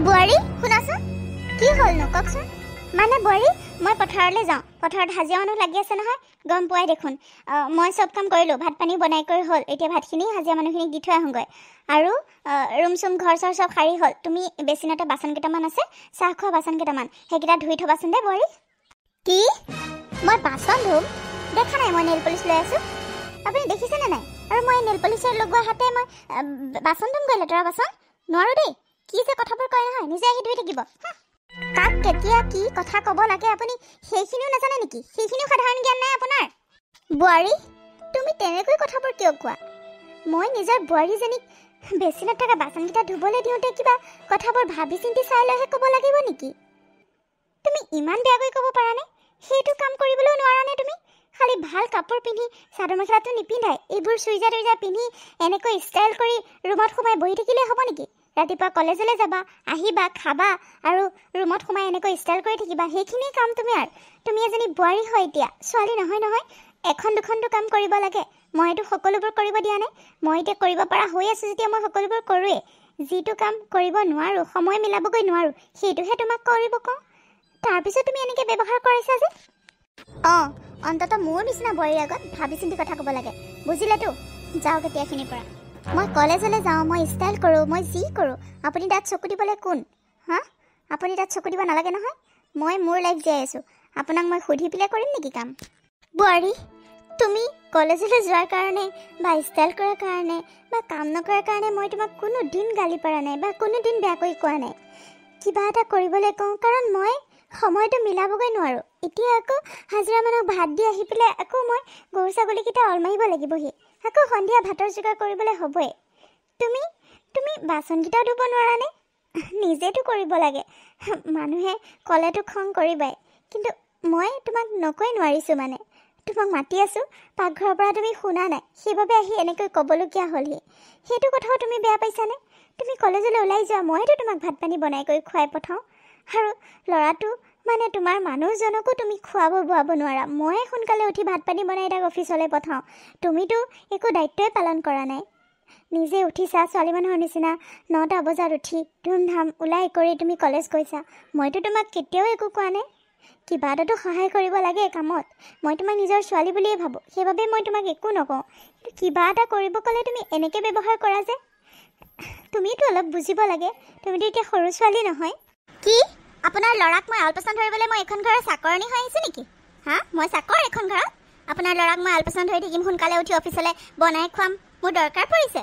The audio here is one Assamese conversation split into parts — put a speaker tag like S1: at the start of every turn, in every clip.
S1: বুৱাৰী শুনাচোন কি হ'লনো কওকচোন মানে বুৱাৰী মই পথাৰলৈ যাওঁ পথাৰত হাজিৰা মানুহ লাগি আছে নহয় গম পোৱাই দেখোন মই সব কাম কৰিলোঁ ভাত পানী বনাই কৰি হ'ল এতিয়া ভাতখিনি হাজিৰা মানুহখিনিক দি থৈ আহোঁগৈ আৰু ৰুম চুম ঘৰ চৰ সব সাৰি হ'ল তুমি বেচিনতে বাচন কেইটামান আছে চাহ খোৱা বাচন কেইটামান সেইকেইটা ধুই থবাচোন দে বুৱাৰী কি মই বাচন ধুম দেখা নাই মই নেল পলিচ লৈ আছোঁ আপুনি দেখিছেনে নাই আৰু মই নেল পলিচৰ লগোৱা হাতে মই বাচন ধুমগৈ লেতেৰা বাচন নোৱাৰোঁ দেই কি যে কথাবোৰ কয় নহয় নিজে আহি ধুই থাকিব কাক কেতিয়া কি কথা ক'ব লাগে আপুনি সেইখিনিও নাজানে নেকি সেইখিনিও সাধাৰণ জ্ঞান নাই আপোনাৰ বুৱাৰী তুমি তেনেকৈ কথাবোৰ কিয় কোৱা মই নিজৰ বুৱাৰীজনীক বেচিনত থকা বাচনকেইটা ধুবলৈ দিওঁতে কিবা কথাবোৰ ভাবি চিন্তি চাই লৈহে ক'ব লাগিব নেকি তুমি ইমান বেয়াকৈ ক'ব পাৰানে সেইটো কাম কৰিবলৈও নোৱাৰানে তুমি খালি ভাল কাপোৰ পিন্ধি চাদৰ মেখেলাটো নিপিন্ধাই এইবোৰ চুইজাৰ টুইজাৰ পিন্ধি এনেকৈ ষ্টাইল কৰি ৰুমত সোমাই বহি থাকিলে হ'ব নেকি ৰাতিপুৱা কলেজলৈ যাবা আহিবা খাবা আৰু ৰুমত সোমাই এনেকৈ ষ্টাইল কৰি থাকিবা সেইখিনি কাম তুমি এজনী বুৱাৰী হয় এতিয়া ছোৱালী নহয় নহয় এখন দুখনটো কাম কৰিব লাগে মইতো সকলোবোৰ কৰিব দিয়া নাই মই এতিয়া কৰিব পৰা হৈ আছোঁ যেতিয়া মই সকলোবোৰ কৰোঁৱেই যিটো কাম কৰিব নোৱাৰোঁ সময় মিলাবগৈ নোৱাৰোঁ সেইটোহে তোমাক কৰিব কওঁ তাৰপিছত তুমি এনেকৈ ব্যৱহাৰ কৰিছা যে অঁ অন্ততঃ মোৰ নিচিনা বুৱাৰীৰ আগত ভাবি চিন্তি কথা ক'ব লাগে বুজিলেতো যাওক এতিয়াখিনিৰ পৰা মই কলেজলৈ যাওঁ মই ষ্টাইল কৰোঁ মই যি কৰোঁ আপুনি তাত চকু দিবলৈ কোন হা আপুনি তাত চকু দিব নালাগে নহয় মই মোৰ লাইফ জীয়াই আছোঁ আপোনাক মই সুধি পেলাই কৰিম নেকি কাম বুৱাৰী তুমি কলেজলৈ যোৱাৰ কাৰণে বা ষ্টাইল কৰাৰ কাৰণে বা কাম নকৰাৰ কাৰণে মই তোমাক কোনো দিন গালি পৰা নাই বা কোনো দিন বেয়াকৈ কোৱা নাই কিবা এটা কৰিবলৈ কওঁ কাৰণ মই সময়টো মিলাবগৈ নোৱাৰোঁ এতিয়া আকৌ হাজিৰা মানুহক ভাত দি আহি পেলাই আকৌ মই গৰু ছাগলীকেইটা অল মাৰিব লাগিবহি আকৌ সন্ধিয়া ভাতৰ যোগাৰ কৰিবলৈ হ'বই তুমি বাচনকেইটাও ধুব নোৱাৰানে নিজেতো কৰিব লাগে মানুহে ক'লেতো খং কৰিবাই কিন্তু মই তোমাক নকৈ নোৱাৰিছোঁ মানে তোমাক মাতি আছোঁ পাকঘৰৰ পৰা তুমি শুনা নাই সেইবাবে আহি এনেকৈ ক'বলগীয়া হ'লহি সেইটো কথাও তুমি বেয়া পাইছানে তুমি কলেজলৈ ওলাই যোৱা মইতো তোমাক ভাত পানী বনাই কৰি খুৱাই পঠাওঁ আৰু ল'ৰাটো মানে তোমাৰ মানুহজনকো তুমি খুৱাব বোৱাব নোৱাৰা মই সোনকালে উঠি ভাত পানী বনাই তাক অফিচলৈ পঠাওঁ তুমিতো একো দায়িত্বই পালন কৰা নাই নিজে উঠিছা ছোৱালী মানুহৰ নিচিনা 9টা বজাত উঠি ধুমধাম ওলাই কৰি তুমি কলেজ গৈছা মইতো তোমাক কেতিয়াও একো কোৱা নাই কিবা এটাতো সহায় কৰিব লাগে কামত মই তোমাক নিজৰ ছোৱালী বুলিয়ে ভাবোঁ সেইবাবে মই তোমাক একো নকওঁ কিন্তু কিবা এটা কৰিব ক'লে তুমি এনেকৈ ব্যৱহাৰ কৰা যে তুমিতো অলপ বুজিব লাগে তুমিতো এতিয়া সৰু ছোৱালী নহয় কি আপোনাৰ ল'ৰাক মই আলপৈচান ধৰিবলৈ মই এখন ঘৰৰ চাকৰণী হৈ আহিছোঁ নেকি হা মই চাকৰ এখন ঘৰত আপোনাৰ ল'ৰাক মই আলপৈচান ধৰি থাকিম সোনকালে উঠি অফিচলৈ বনাই খুৱাম মোৰ দৰকাৰ পৰিছে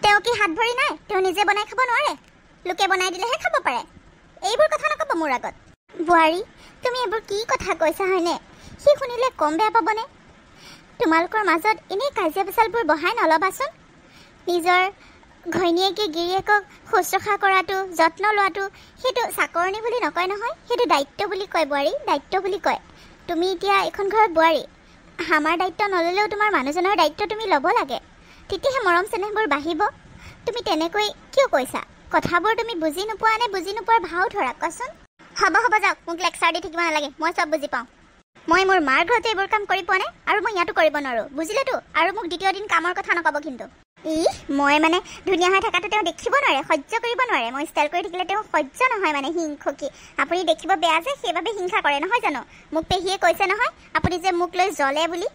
S1: তেওঁ কি হাত ভৰি নাই তেওঁ নিজে বনাই খাব নোৱাৰে লোকে বনাই দিলেহে খাব পাৰে এইবোৰ কথা নক'ব মোৰ আগত বুৱাৰী তুমি এইবোৰ কি কথা কৈছা হয়নে সি শুনিলে কম বেয়া পাবনে তোমালোকৰ মাজত এনেই কাজিয়া পেচালবোৰ বহাই নল'বাচোন নিজৰ ঘৈণীয়েকে গিৰিয়েকক শুশ্ৰূষা কৰাটো যত্ন লোৱাটো সেইটো চাকৰণী বুলি নকয় নহয় সেইটো দায়িত্ব বুলি কয় বুৱাৰী দায়িত্ব বুলি কয় তুমি এতিয়া এখন ঘৰত বুৱাৰী আমাৰ দায়িত্ব নল'লেও তোমাৰ মানুহজনৰ দায়িত্ব তুমি ল'ব লাগে তেতিয়াহে মৰম চেনেহবোৰ বাঢ়িব তুমি তেনেকৈ কিয় কৈছা কথাবোৰ তুমি বুজি নোপোৱা নে বুজি নোপোৱাৰ ভাও ধৰা কোৱাচোন হ'ব যাওক মোক লেকচাৰ দি থাকিব নালাগে মই চব বুজি পাওঁ মই মোৰ মাৰ ঘৰতে এইবোৰ কাম কৰি পোৱা নাই আৰু মই ইয়াতো কৰিব নোৱাৰোঁ বুজিলেতো আৰু মোক দ্বিতীয় দিন কামৰ কথা নক'ব কিন্তু মই মানে ধুনীয়া হৈ থকাটো তেওঁ দেখিব নোৱাৰে সহ্য কৰিব নোৱাৰে মই ষ্টাইল কৰি থাকিলে তেওঁ সহ্য নহয় মানে হিংসুকি আপুনি দেখিব বেয়া যে সেইবাবে হিংসা কৰে নহয় জানো মোক পেহীয়ে কৈছে নহয় আপুনি যে মোক লৈ জ্বলে বুলি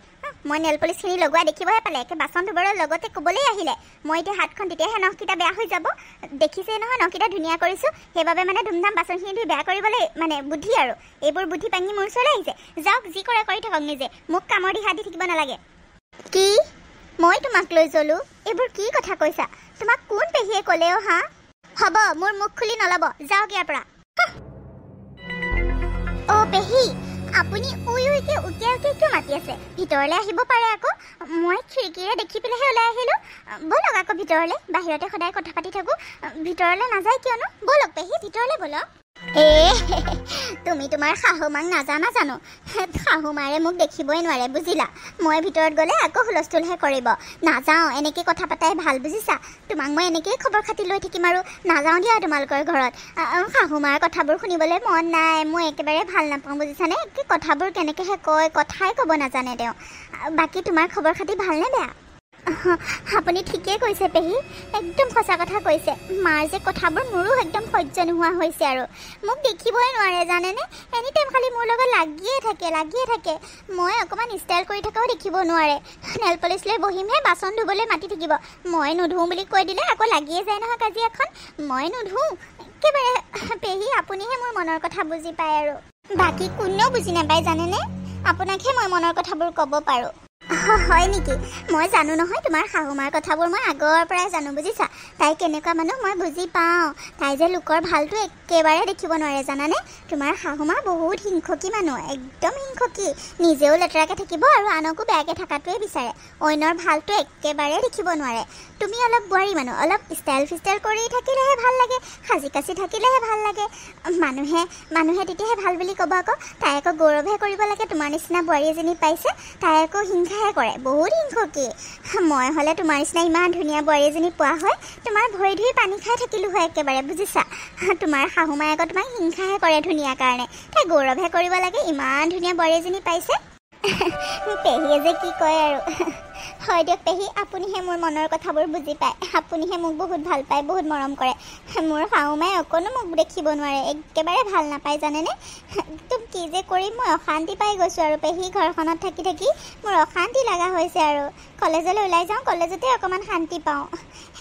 S1: মই নেল পলিচখিনি লগোৱা দেখিবহে পালে একে বাচন ধুবৰ লগতে ক'বলৈ আহিলে মই এতিয়া হাতখন তেতিয়াহে নখকেইটা বেয়া হৈ যাব দেখিছেই নহয় নখকেইটা ধুনীয়া কৰিছোঁ সেইবাবে মানে ধুমধাম বাচনখিনি ধুই বেয়া কৰিবলৈ মানে বুদ্ধি আৰু এইবোৰ বুদ্ধি পাঙি মোৰ ওচৰলৈ আহিছে যাওক যি কৰে কৰি থাকক নিজে মোক কামৰ দিহা দি থাকিব নালাগে কি মই তোমাক লৈ জ্বলো এইবোৰ কি কথা কৈছা তোমাক কোন পেহীয়ে ক'লেও হা হ'ব মোৰ মুখ খুলি নল'ব যাওক ইয়াৰ পৰা অ' পেহী আপুনি উইকে উকিয়াই কিয় মাতি আছে ভিতৰলৈ আহিব পাৰে আকৌ মই খিৰিকীৰে দেখি পেলাইহে ওলাই আহিলোঁ ব'লক আকৌ ভিতৰলৈ বাহিৰতে সদায় কথা পাতি থাকোঁ ভিতৰলৈ নাযায় কিয়নো ব'লক পেহী ভিতৰলৈ ব'লক তুমি তোমাৰ শাহুমাক নাজানা জানো শাহুমাৰে মোক দেখিবই নোৱাৰে বুজিলা মই ভিতৰত গ'লে আকৌ হুলস্থুলহে কৰিব নাযাওঁ এনেকৈ কথা পাতাই ভাল বুজিছা তোমাক মই এনেকৈয়ে খবৰ খাতি লৈ থাকিম আৰু নাযাওঁ দিয়া তোমালোকৰ ঘৰত শাহুমাৰ কথাবোৰ শুনিবলৈ মন নাই মই একেবাৰে ভাল নাপাওঁ বুজিছানে কথাবোৰ কেনেকৈহে কয় কথাই ক'ব নাজানে তেওঁ বাকী তোমাৰ খবৰ খাতি ভালনে বেয়া আপুনি ঠিকেই কৈছে পেহী, একদম সঁচা কথা কৈছে। মাৰ যে কথাবোৰ মোৰো একদম সহ্য নোহোৱা হৈছে আৰু মোক দেখিবই নোৱাৰে জানেনে, এনি টাইম খালি মোৰ লগত লাগিয়ে থাকে। মই অকণমান ষ্টাইল কৰি থকাও দেখিব নোৱাৰে। নেল পলিচ লৈ বহিমহে, বাচন ধুবলৈ মাতি থাকিব, মই নুধুওঁ বুলি কৈ দিলে আকৌ লাগিয়ে যায় নহয় কাজিয়াখন, মই নুধুওঁ। একেবাৰে পেহী আপুনিহে মোৰ মনৰ কথা বুজি পায় আৰু বাকী কোনেও বুজি নাপায় জানেনে, আপোনাকহে মই মনৰ কথাবোৰ ক'ব পাৰোঁ। হয় নেকি? মই জানো নহয় তোমাৰ শাহুমাৰ কথাবোৰ, মই আগৰ পৰাই জানো বুজিছা। তাই কেনেকুৱা মানুহ মই বুজি পাওঁ। তাই যে লোকৰ ভালটো একেবাৰে দেখিব নোৱাৰে জানানে। তোমাৰ শাহুমা বহুত হিংসুকী মানুহ, একদম হিংসুকী। নিজেও লেতেৰাকৈ থাকিব আৰু আনকো বেয়াকৈ থকাটোৱে বিচাৰে, অন্যৰ ভালটো একেবাৰে দেখিব নোৱাৰে। তুমি অলপ বোৱাৰী মানুহ, অলপ ষ্টাইল ফিষ্টাইল কৰি থাকিলেহে ভাল লাগে, সাজি কাচি থাকিলেহে ভাল লাগে। মানুহে তেতিয়াহে ভাল বুলি ক'ব আকৌ। তাই আকৌ গৌৰৱহে কৰিব লাগে তোমাৰ নিচিনা বোৱাৰী এজনী পাইছে। তাই আকৌ হিংসাহে কৰে, বহুত হিংসুকী। মই হ'লে তোমাৰ নিচিনা ইমান ধুনীয়া বোৱাৰী এজনী পোৱা হয়, তোমাৰ ভৰি ধুই পানী খাই থাকিলোঁ হয় একেবাৰে বুজিছা। তোমাৰ শাহুমাই আকৌ তোমাক হিংসাহে কৰে ধুনীয়া কাৰণে, তাই গৌৰৱহে কৰিব লাগে ইমান ধুনীয়া বোৱাৰী এজনী পাইছে। পেহীয়ে যে কি কয় আৰু। হয় দিয়ক পেহী, আপুনিহে মোৰ মনৰ কথাবোৰ বুজি পায়, আপুনিহে মোক বহুত ভাল পায়, বহুত মৰম কৰে। মোৰ শাহুমাই অকণো মোক দেখিব নোৱাৰে, একেবাৰে ভাল নাপায় জানেনে। একদম কি যে কৰিম, মই অশান্তি পাই গৈছোঁ আৰু পেহী ঘৰখনত থাকি মোৰ অশান্তি লগা হৈছে আৰু। কলেজলৈ ওলাই যাওঁ, কলেজতে অকণমান শান্তি পাওঁ।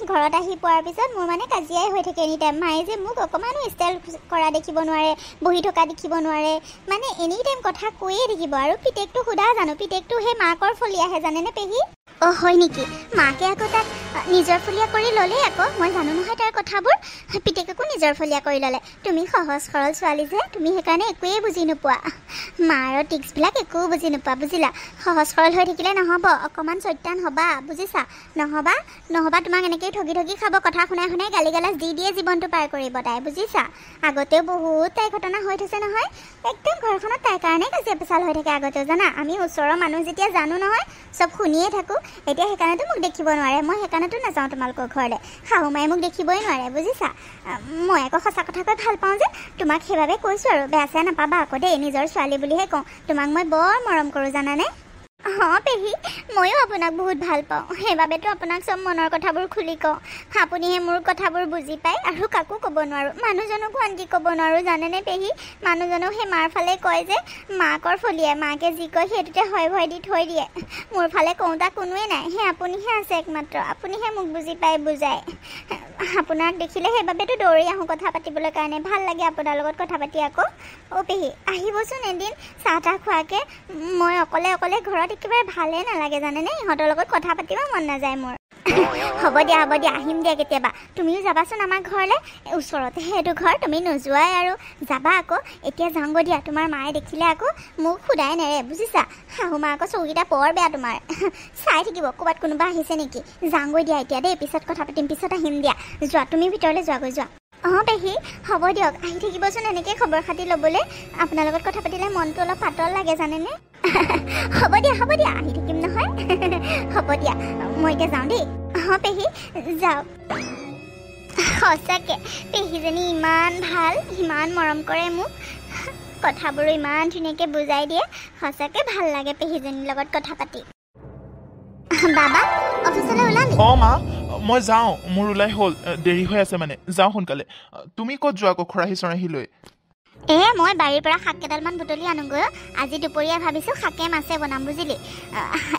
S1: ঘৰত আহি পোৱাৰ পিছত মোৰ মানে কাজিয়াই হৈ থাকে এনি টাইম। মায়ে যে মোক অকণমানো ষ্টাইল কৰা দেখিব নোৱাৰে, বহি থকা দেখিব নোৱাৰে, মানে এনি টাইম কথা কৈয়ে থাকিব। আৰু পিতেকটো সোধা জানো, পিতেকটো সেই মাকৰ ফলি আহে জানেনে পেহী। অঁ হয় নেকি? মাকে আকৌ তাক নিজৰ ফলীয়া কৰি ল'লেই আকৌ, মই জানো নহয় তাৰ কথাবোৰ। পিতেককো নিজৰ ফলীয়া কৰি ল'লে। তুমি সহজ সৰল ছোৱালী যে, তুমি সেইকাৰণে একোৱেই বুজি নোপোৱা, মাৰৰ টিক্সবিলাক একো বুজি নোপোৱা বুজিলা। সহজ সৰল হৈ থাকিলে নহ'ব, অকণমান চৈতান হ'বা বুজিছা। নহ'বা তোমাক এনেকেই ঠগি খাব, কথা শুনাই গালি গালাজ দি দিয়ে জীৱনটো পাৰ কৰিব তাই বুজিছা। আগতেও বহুত তাই ঘটনা হৈ থৈছে নহয়, একদম ঘৰখনত তাইৰ কাৰণেই কাজিয়া পেচাল হৈ থাকে আগতেও জানা। আমি ওচৰৰ মানুহ যেতিয়া জানো নহয়, চব শুনিয়ে থাকোঁ। এতিয়া সেইকাৰণেতো মোক দেখিব নোৱাৰে, মই সেইকাৰণেতো নাযাওঁ তোমালোকৰ ঘৰলৈ। শাহুমাই মোক দেখিবই নোৱাৰে বুজিছা। মই আকৌ সঁচা কথা কৈ ভাল পাওঁ যে, তোমাক সেইবাবে কৈছোঁ আৰু, বেয়া চেয়া নাপাবা আকৌ দেই, নিজৰ ছোৱালী বুলিহে কওঁ। তোমাক মই বৰ মৰম কৰোঁ জানানে। অঁ পেহী, ময়ো আপোনাক বহুত ভাল পাওঁ, সেইবাবেতো আপোনাক চব মনৰ কথাবোৰ খুলি কওঁ। আপুনিহে মোৰ কথাবোৰ বুজি পায় আৰু কাকো ক'ব নোৱাৰোঁ, মানুহজনকো আনকি ক'ব নোৱাৰোঁ জানেনে পেহী। মানুহজনেও সেই মাৰ ফালে কয় যে, মাকৰ ফলিয়াই, মাকে যি কয় সেইটোতে হয় ভয় দি থৈ দিয়ে। মোৰ ফালে কওঁতা কোনোৱে নাই, সেই আপুনিহে আছে একমাত্ৰ, আপুনিহে মোক বুজি পায় বুজায়। আপোনাক দেখিলে সেইবাবেতো দৌৰি আহোঁ কথা পাতিবলৈ কাৰণে, ভাল লাগে আপোনাৰ লগত কথা পাতি আকৌ। অ' পেহী আহিবচোন এদিন চাহ তাহ খোৱাকৈ। মই অকলে ঘৰত একেবাৰে ভালেই নালাগে জানেনে, ইহঁতৰ লগত কথা পাতিব মন নাযায় মোৰ। হ'ব দিয়া আহিম দিয়া কেতিয়াবা। তুমিও যাবাচোন আমাৰ ঘৰলৈ, ওচৰতে সেইটো ঘৰ, তুমি নোযোৱাই আৰু যাবা আকৌ। এতিয়া যাওঁগৈ দিয়া, তোমাৰ মায়ে দেখিলে আকৌ মোক সোধাই নেৰে বুজিছা। শাহুমা আকৌ চৌকিটা বৰ বেয়া তোমাৰ, চাই থাকিব ক'ৰবাত কোনোবা আহিছে নেকি। যাওঁগৈ দিয়া এতিয়া দেই, পিছত কথা পাতিম, পিছত আহিম দিয়া। যোৱা তুমি ভিতৰলৈ যোৱাগৈ যোৱা। অঁ পেহী হ'ব দিয়ক, আহি থাকিবচোন এনেকৈ খবৰ খাতি ল'বলৈ। আপোনাৰ লগত কথা পাতিলে মনটো অলপ পাতল লাগে জানেনে। হ'ব দিয়া আহি থাকিম নহয়। হ'ব দিয়া, মই এতিয়া যাওঁ দেই। অঁ পেহী যাওক। সঁচাকৈ পেহীজনী ইমান ভাল, ইমান মৰম কৰে মোক, কথাবোৰো ইমান ধুনীয়াকৈ বুজাই দিয়ে। সঁচাকৈ ভাল লাগে পেহীজনীৰ লগত কথা পাতি। বাবা অফিচলৈ ওলালি?
S2: অঁ মা, মই যাওঁ, মোৰ ওলাই হ'ল, দেৰি হৈ আছে মানে, যাওঁ সোনকালে। তুমি ক'ত যোৱা আকৌ খৰাহী চৰাহী লৈ?
S1: মই বাৰীৰ পৰা শাক কেইডালমান বুটলি আনোগৈ। আজি দুপৰীয়া ভাবিছোঁ শাকে মাছে বনাম বুজিলি।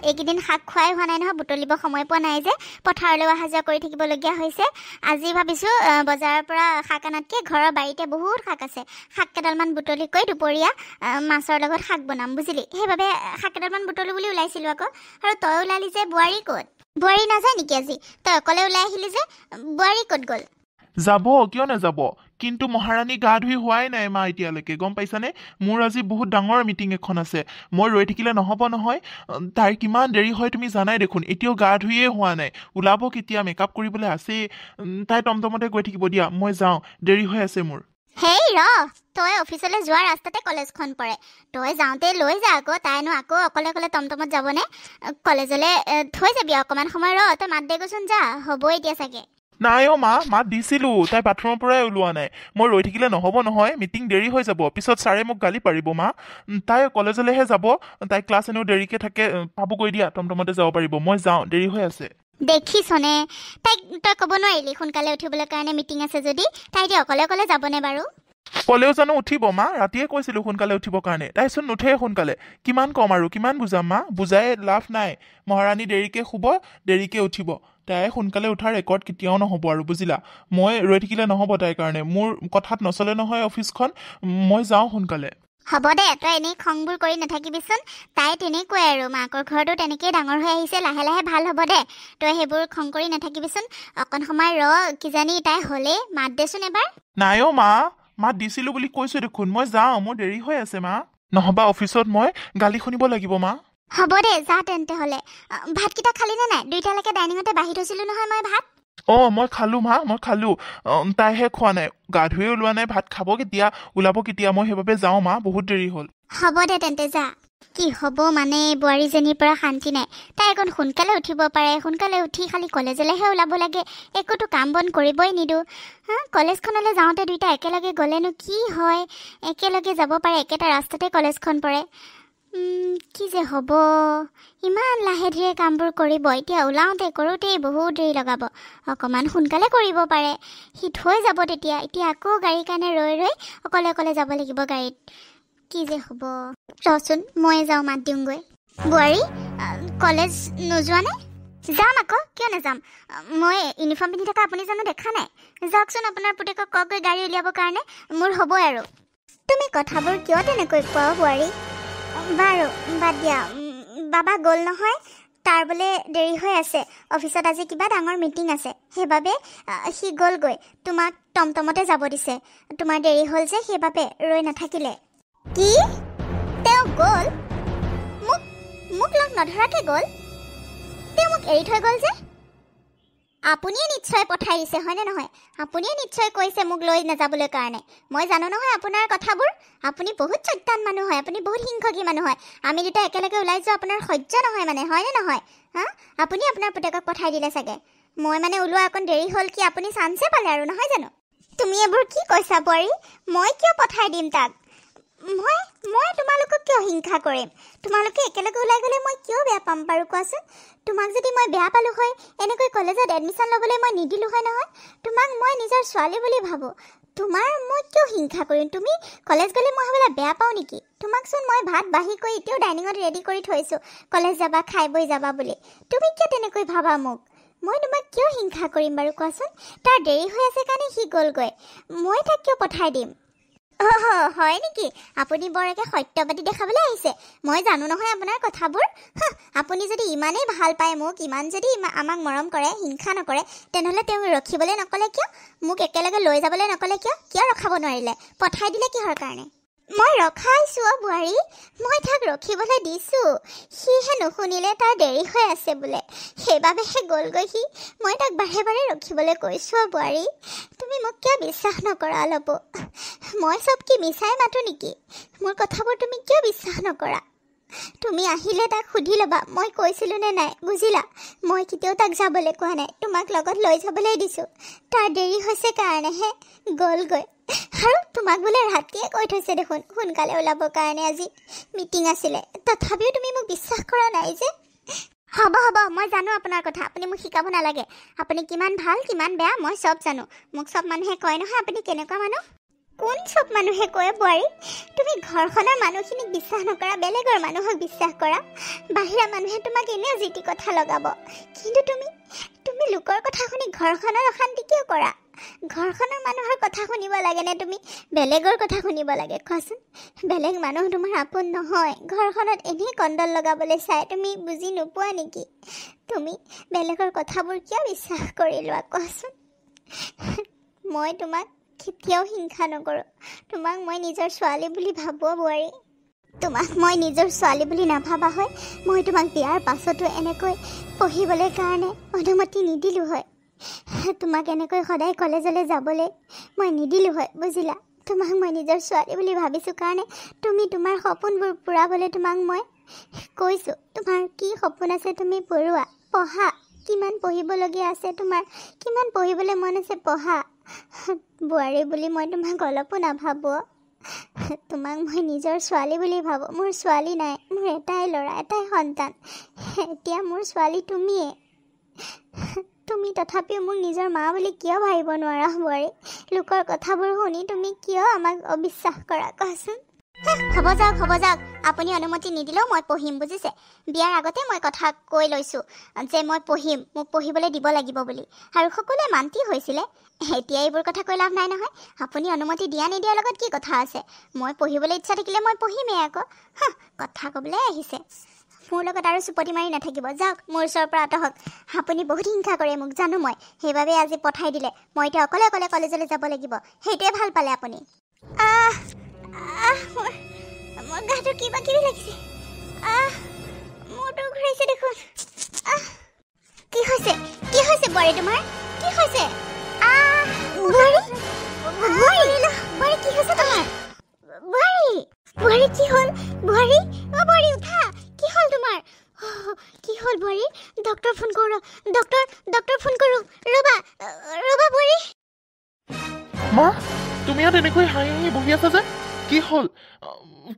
S1: এইকেইদিন শাক খোৱাই হোৱা নাই নহয়, বুটলিব সময় পোৱা নাই যে, পথাৰলৈ অহা যোৱা কৰি থাকিবলগীয়া হৈছে। আজি ভাবিছোঁ বজাৰৰ পৰা শাক আনাতকৈ ঘৰৰ বাৰীতে বহুত শাক আছে, শাক কেইডালমান বুটলি কৈ দুপৰীয়া মাছৰ লগত শাক বনাম বুজিলি। সেইবাবে শাক কেইডালমান বুটলো বুলি ওলাইছিলোঁ আকৌ। আৰু তই ওলালি যে, বোৱাৰী ক'ত? বোৱাৰী নাযায় নেকি আজি? তই অকলে ওলাই আহিলি যে, বোৱাৰী ক'ত গ'ল?
S2: যাব, কিয় নাযাব, কিন্তু মহাৰাণী গা ধুই হোৱাই নাই মা এতিয়ালৈকে, গম পাইছানে। মোৰ আজি বহুত ডাঙৰ মিটিং এখন আছে, মই ৰৈ থাকিলে নহ'ব নহয়। তাইৰ কিমান দেৰি হয় তুমি জানাই দেখোন, এতিয়াও গা ধুইয়ে হোৱা নাই, ওলাব কেতিয়া, মেকআপ কৰিবলৈ আছেই। তাই টমটমতে গৈ থাকিব দিয়া, মই যাওঁ, দেৰি হৈ আছে মোৰ।
S1: হেই তই অফিচলৈ যোৱা ৰাস্তাতে কলেজখন পৰে, তই যাওঁতে লৈ যা আকৌ। তাইনো আকৌ অকলে টমটমত যাবনে? কলেজলৈ থৈ যাবি অকণমান সময় তই মাত দেগৈচোন, যা, হ'ব এতিয়া চাগে।
S2: নাই অ' মা মাত দিছিলোঁ তাই বাথৰুমৰ পৰাই ওলোৱা নাই মই ৰৈ থাকিলে নহ'ব নহয় মিটিং দেৰি হৈ যাব পিছত ছাৰে মোক গালি পাৰিব মা তাই কলেজলৈহে যাব তাই ক্লাছ এনেও দেৰিকৈ থাকে পাবগৈ দিয়া টমটমতে যাব পাৰিব মই যাওঁ দেৰি হৈ আছে
S1: দেখিছনে তাইক তই ক'ব নোৱাৰিলি সোনকালে উঠিবলৈ কাৰণে মিটিং আছে যদি তাই এতিয়া অকলে অকলে যাবনে বাৰু
S2: ক'লেও জানো উঠিব মা ৰাতিয়ে কৈছিলোঁ সোনকালে উঠিবৰ কাৰণে তাইচোন নুঠেই সোনকালে কিমান ক'ম আৰু কিমান বুজাম মা বুজাই লাভ নাই মহাৰাণী দেৰিকৈ শুব দেৰিকৈ উঠিব তাই সোনকালে উঠাৰ ৰেকৰ্ড কেতিয়াও নহ'ব আৰু বুজিলা মই ৰৈ থাকিলে নহ'ব তাইৰ কাৰণে মোৰ কথাত নচলে নহয় অফিচখন মই যাওঁ সোনকালে
S1: হ'ব দে তই এনেই খংবোৰ কৰি নাথাকিবিচোন তাই তেনেকুৱাই আৰু মাকৰ ঘৰতো তেনেকেই ডাঙৰ হৈ আহিছে লাহে লাহে ভাল হ'ব দে তই সেইবোৰ খং কৰি নাথাকিবিচোন অকণ সময় কিজানি তাই হ'লেই মাত দেচোন এবাৰ
S2: নাই অ' মা মাত দিছিলোঁ বুলি কৈছোঁ দেখোন মই যাওঁ মোৰ দেৰি হৈ আছে মা নহবা অফিচত মই গালি শুনিব লাগিব মা
S1: হ'ব দে যা তেন্তে হ'লে ভাতকেইটা খালি নে নাই দুইটালৈকে ডাইনিঙতে বাঢ়ি থৈছিলোঁ নহয় মই ভাত
S2: অঁ মই খালোঁ মা মই খালোঁ তাইহে খোৱা নাই গা ধুয়ে ওলোৱা নাই ভাত খাব কেতিয়া ওলাব কেতিয়া মই সেইবাবে যাওঁ মা বহুত দেৰি হ'ল
S1: হ'ব দে তেন্তে যা কি হ'ব মানে বোৱাৰীজনীৰ পৰা শান্তি নাই তাই অকণ সোনকালে উঠিব পাৰে সোনকালে উঠি খালি কলেজলৈহে ওলাব লাগে একোতো কাম বন কৰিবই নিদিওঁ কলেজখনলৈ যাওঁতে দুইটা একেলগে গ'লেনো কি হয় একেলগে যাব পাৰে একেটা ৰাস্তাতে কলেজখন পৰে কি যে হ'ব ইমান লাহে ধীৰে কামবোৰ কৰিব এতিয়া ওলাওঁতে কৰোঁতেই বহুত দেৰি লগাব অকণমান সোনকালে কৰিব পাৰে সি থৈ যাব তেতিয়া এতিয়া আকৌ গাড়ীৰ কাৰণে ৰৈ ৰৈ অকলে অকলে যাব লাগিব গাড়ীত কি যে হ'ব ৰচোন মই যাওঁ মাত দিওঁগৈ বোৱাৰী কলেজ নোযোৱা নে যাম আকৌ কিয় নাযাম মই ইউনিফৰ্ম পিন্ধি থকা আপুনি জানো দেখা নাই যাওকচোন আপোনাৰ পুতেকক কওকগৈ গাড়ী উলিয়াবৰ কাৰণে মোৰ হ'বই আৰু তুমি কথাবোৰ কিয় তেনেকৈ কোৱা বোৱাৰী বাৰু বাদ দিয়া বাবা গ'ল নহয় তাৰ বোলে দেৰি হৈ আছে অফিচত আজি কিবা ডাঙৰ মিটিং আছে সেইবাবে সি গ'লগৈ তোমাক টমটমতে যাব দিছে তোমাৰ দেৰি হ'ল যে সেইবাবে ৰৈ নাথাকিলে কি তেওঁ গ'ল মোক লগ নধৰাকৈ গ'ল তেওঁ মোক এৰি থৈ গ'ল যে আপুনিয়ে নিশ্চয় পঠাই দিছে হয়নে নহয় আপুনিয়ে নিশ্চয় কৈছে মোক লৈ নাযাবলৈ কাৰণে মই জানো নহয় আপোনাৰ কথাবোৰ আপুনি বহুত চৈতান মানুহ হয় আপুনি বহুত হিংসুকী মানুহ হয় আমি দুটা একেলগে ওলাই যোৱা আপোনাৰ সহ্য নহয় মানে হয়নে নহয় আপুনি আপোনাৰ পুতেকক পঠাই দিলে চাগে মই মানে ওলোৱা অকণ দেৰি হ'ল কি আপুনি চান্সে পালে আৰু নহয় জানো তুমি এইবোৰ কি কৈছা বোৱাৰী মই কিয় পঠাই দিম তাক মই তোমালোকক কিয় হিংসা কৰিম তোমালোকে একেলগে ওলাই গ'লে মই কিয় বেয়া পাম বাৰু কোৱাচোন তোমাক যদি মই বেয়া পালোঁ হয় এনেকৈ কলেজত এডমিশ্যন ল'বলৈ মই নিদিলোঁ হয় নহয় তোমাক মই নিজৰ ছোৱালী বুলি ভাবোঁ তোমাৰ মই কিয় হিংসা কৰিম তুমি কলেজ গ'লে মই হ'বলৈ বেয়া পাওঁ নেকি তোমাকচোন মই ভাত বাঢ়ি কৰি এতিয়াও ডাইনিঙত ৰেডি কৰি থৈছোঁ কলেজ যাবা খাই বৈ যাবা বুলি তুমি কিয় তেনেকৈ ভাবা মোক মই তোমাক কিয় হিংসা কৰিম বাৰু কোৱাচোন তাৰ দেৰি হৈ আছে কাৰণে সি গ'লগৈ মই তাক কিয় পঠাই দিম হয় নেকি আপুনি বৰ একে সত্যবাদী দেখাবলৈ আহিছে মই জানো নহয় আপোনাৰ কথাবোৰ আপুনি যদি ইমানেই ভাল পায় মোক ইমান যদি আমাক মৰম কৰে হিংসা নকৰে তেনেহ'লে তেওঁ ৰখিবলৈ নক'লে কিয় মোক একেলগে লৈ যাবলৈ নক'লে কিয় ৰখাব নোৱাৰিলে পঠাই দিলে কিহৰ কাৰণে মই ৰখাইছোঁ বোৱাৰী মই তাক ৰখিবলৈ দিছোঁ সিহে নুশুনিলে তাৰ দেৰি হৈ আছে বোলে সেইবাবেহে গ'লগৈ সি মই তাক বাৰে বাৰে ৰখিবলৈ কৈছোঁ বোৱাৰী তুমি মোক কিয় বিশ্বাস নকৰা অলপো মই চব কি মিছাই মাতো নেকি মোৰ কথাবোৰ তুমি কিয় বিশ্বাস নকৰা তুমি আহিলে তাক সুধি ল'বা মই কৈছিলোঁ নে নাই বুজিলা মই কেতিয়াও তাক যাবলৈ কোৱা নাই তোমাক লগত লৈ যাবলৈ দিছোঁ তাৰ দেৰি হৈছে কাৰণেহে গ'লগৈ আৰু তোমাক বোলে ৰাতিয়ে কৈ থৈছে দেখোন সোনকালে ওলাবৰ কাৰণে আজি মিটিং আছিলে তথাপিও তুমি মোক বিশ্বাস কৰা নাই যে হ'ব মই জানো আপোনাৰ কথা আপুনি মোক শিকাব নালাগে আপুনি কিমান ভাল কিমান বেয়া মই চব জানো মোক চব মানুহে কয় নহয় আপুনি কেনেকুৱা মানুহ কোন চব মানুহে কয় বোৱাৰী তুমি ঘৰখনৰ মানুহখিনিক বিশ্বাস নকৰা বেলেগৰ মানুহক বিশ্বাস কৰা বাহিৰা মানুহে তোমাক এনেও যি টি কথা লগাব কিন্তু তুমি লোকৰ কথা শুনি ঘৰখনৰ অশান্তি কিয় কৰা ঘৰখনৰ মানুহৰ কথা শুনিব লাগেনে তুমি বেলেগৰ কথা শুনিব লাগে কোৱাচোন বেলেগ মানুহ তোমাৰ আপোন নহয় ঘৰখনত এনেই কণ্ডল লগাবলৈ চাই তুমি বুজি নোপোৱা নেকি তুমি বেলেগৰ কথাবোৰ কিয় বিশ্বাস কৰি লোৱা কোৱাচোন মই তোমাক কেতিয়াও হিংসা নকৰোঁ তোমাক মই নিজৰ ছোৱালী বুলি ভাবোঁ বোৱাৰী তোমাক মই নিজৰ ছোৱালী বুলি নাভাবা হয় মই তোমাক বিয়াৰ পাছতো এনেকৈ পঢ়িবলৈ কাৰণে অনুমতি নিদিলোঁ হয় তোমাক এনেকৈ সদায় কলেজলৈ যাবলৈ মই নিদিলোঁ হয় বুজিলা তোমাক মই নিজৰ ছোৱালী বুলি ভাবিছোঁ কাৰণে তুমি তোমাৰ সপোনবোৰ পূৰাবলৈ তোমাক মই কৈছোঁ তোমাৰ কি সপোন আছে তুমি পঢ়া কিমান পঢ়িবলগীয়া আছে তোমাৰ, কিমান পঢ়িবলৈ মন আছে, পঢ়া। বোৱাৰী বুলি মই তোমাক অলপো নাভাবোঁ। তোমাক মই নিজৰ ছোৱালী বুলি ভাবোঁ। মোৰ ছোৱালী নাই, মোৰ এটাই ল'ৰা, এটাই সন্তান। এতিয়া মোৰ ছোৱালী তুমিয়ে। তুমি তথাপিও মোক নিজৰ মা বুলি কিয় ভাবিব নোৱাৰা বোৱাৰী? লোকৰ কথাবোৰ শুনি তুমি কিয় আমাক অবিশ্বাস কৰা কোৱাচোন? হ'ব যাওক, আপুনি অনুমতি নিদিলেও মই পঢ়িম, বুজিছে? বিয়াৰ আগতে মই কথা কৈ লৈছোঁ যে মই পঢ়িম, মোক পঢ়িবলৈ দিব লাগিব বুলি, আৰু সকলোৱে মান্তি হৈছিলে। এতিয়া এইবোৰ কথা কৈ লাভ নাই নহয়। আপুনি অনুমতি দিয়া নিদিয়াৰ লগত কি কথা আছে? মই পঢ়িবলৈ ইচ্ছা থাকিলে মই পঢ়িমেই আকৌ। কথা ক'বলৈ আহিছে। মোৰ লগত আৰু চুপতি মাৰি নাথাকিব, যাওক, মোৰ ওচৰৰ পৰা আঁতৰক। আপুনি বহুত হিংসা কৰে মোক, জানো মই, সেইবাবে আজি পঠাই দিলে। মই এতিয়া অকলে অকলে কলেজলৈ যাব লাগিব, সেইটোৱে ভাল পালে আপুনি। মোৰ গাটো কিবা কিবি লাগিছে। মূৰটো ঘূৰাইছে দেখোন। কি হৈছে বোৱাৰী, তোমাৰ কি হৈছে? বোৱাৰী কি হৈছে তোমাৰ? বোৱাৰী কি হ'ল? বোৱাৰী উঠা, কি হ'ল তোমাৰ? কি হ'ল বোৱাৰী? ডক্টৰ ফোন কৰোঁ, ডক্টৰ ফোন কৰোঁ। ৰ'বা বোৱাৰী।
S2: মা, তুমি ইয়াত এনেকৈ হাঁহি হাঁহি বহি আছা যে?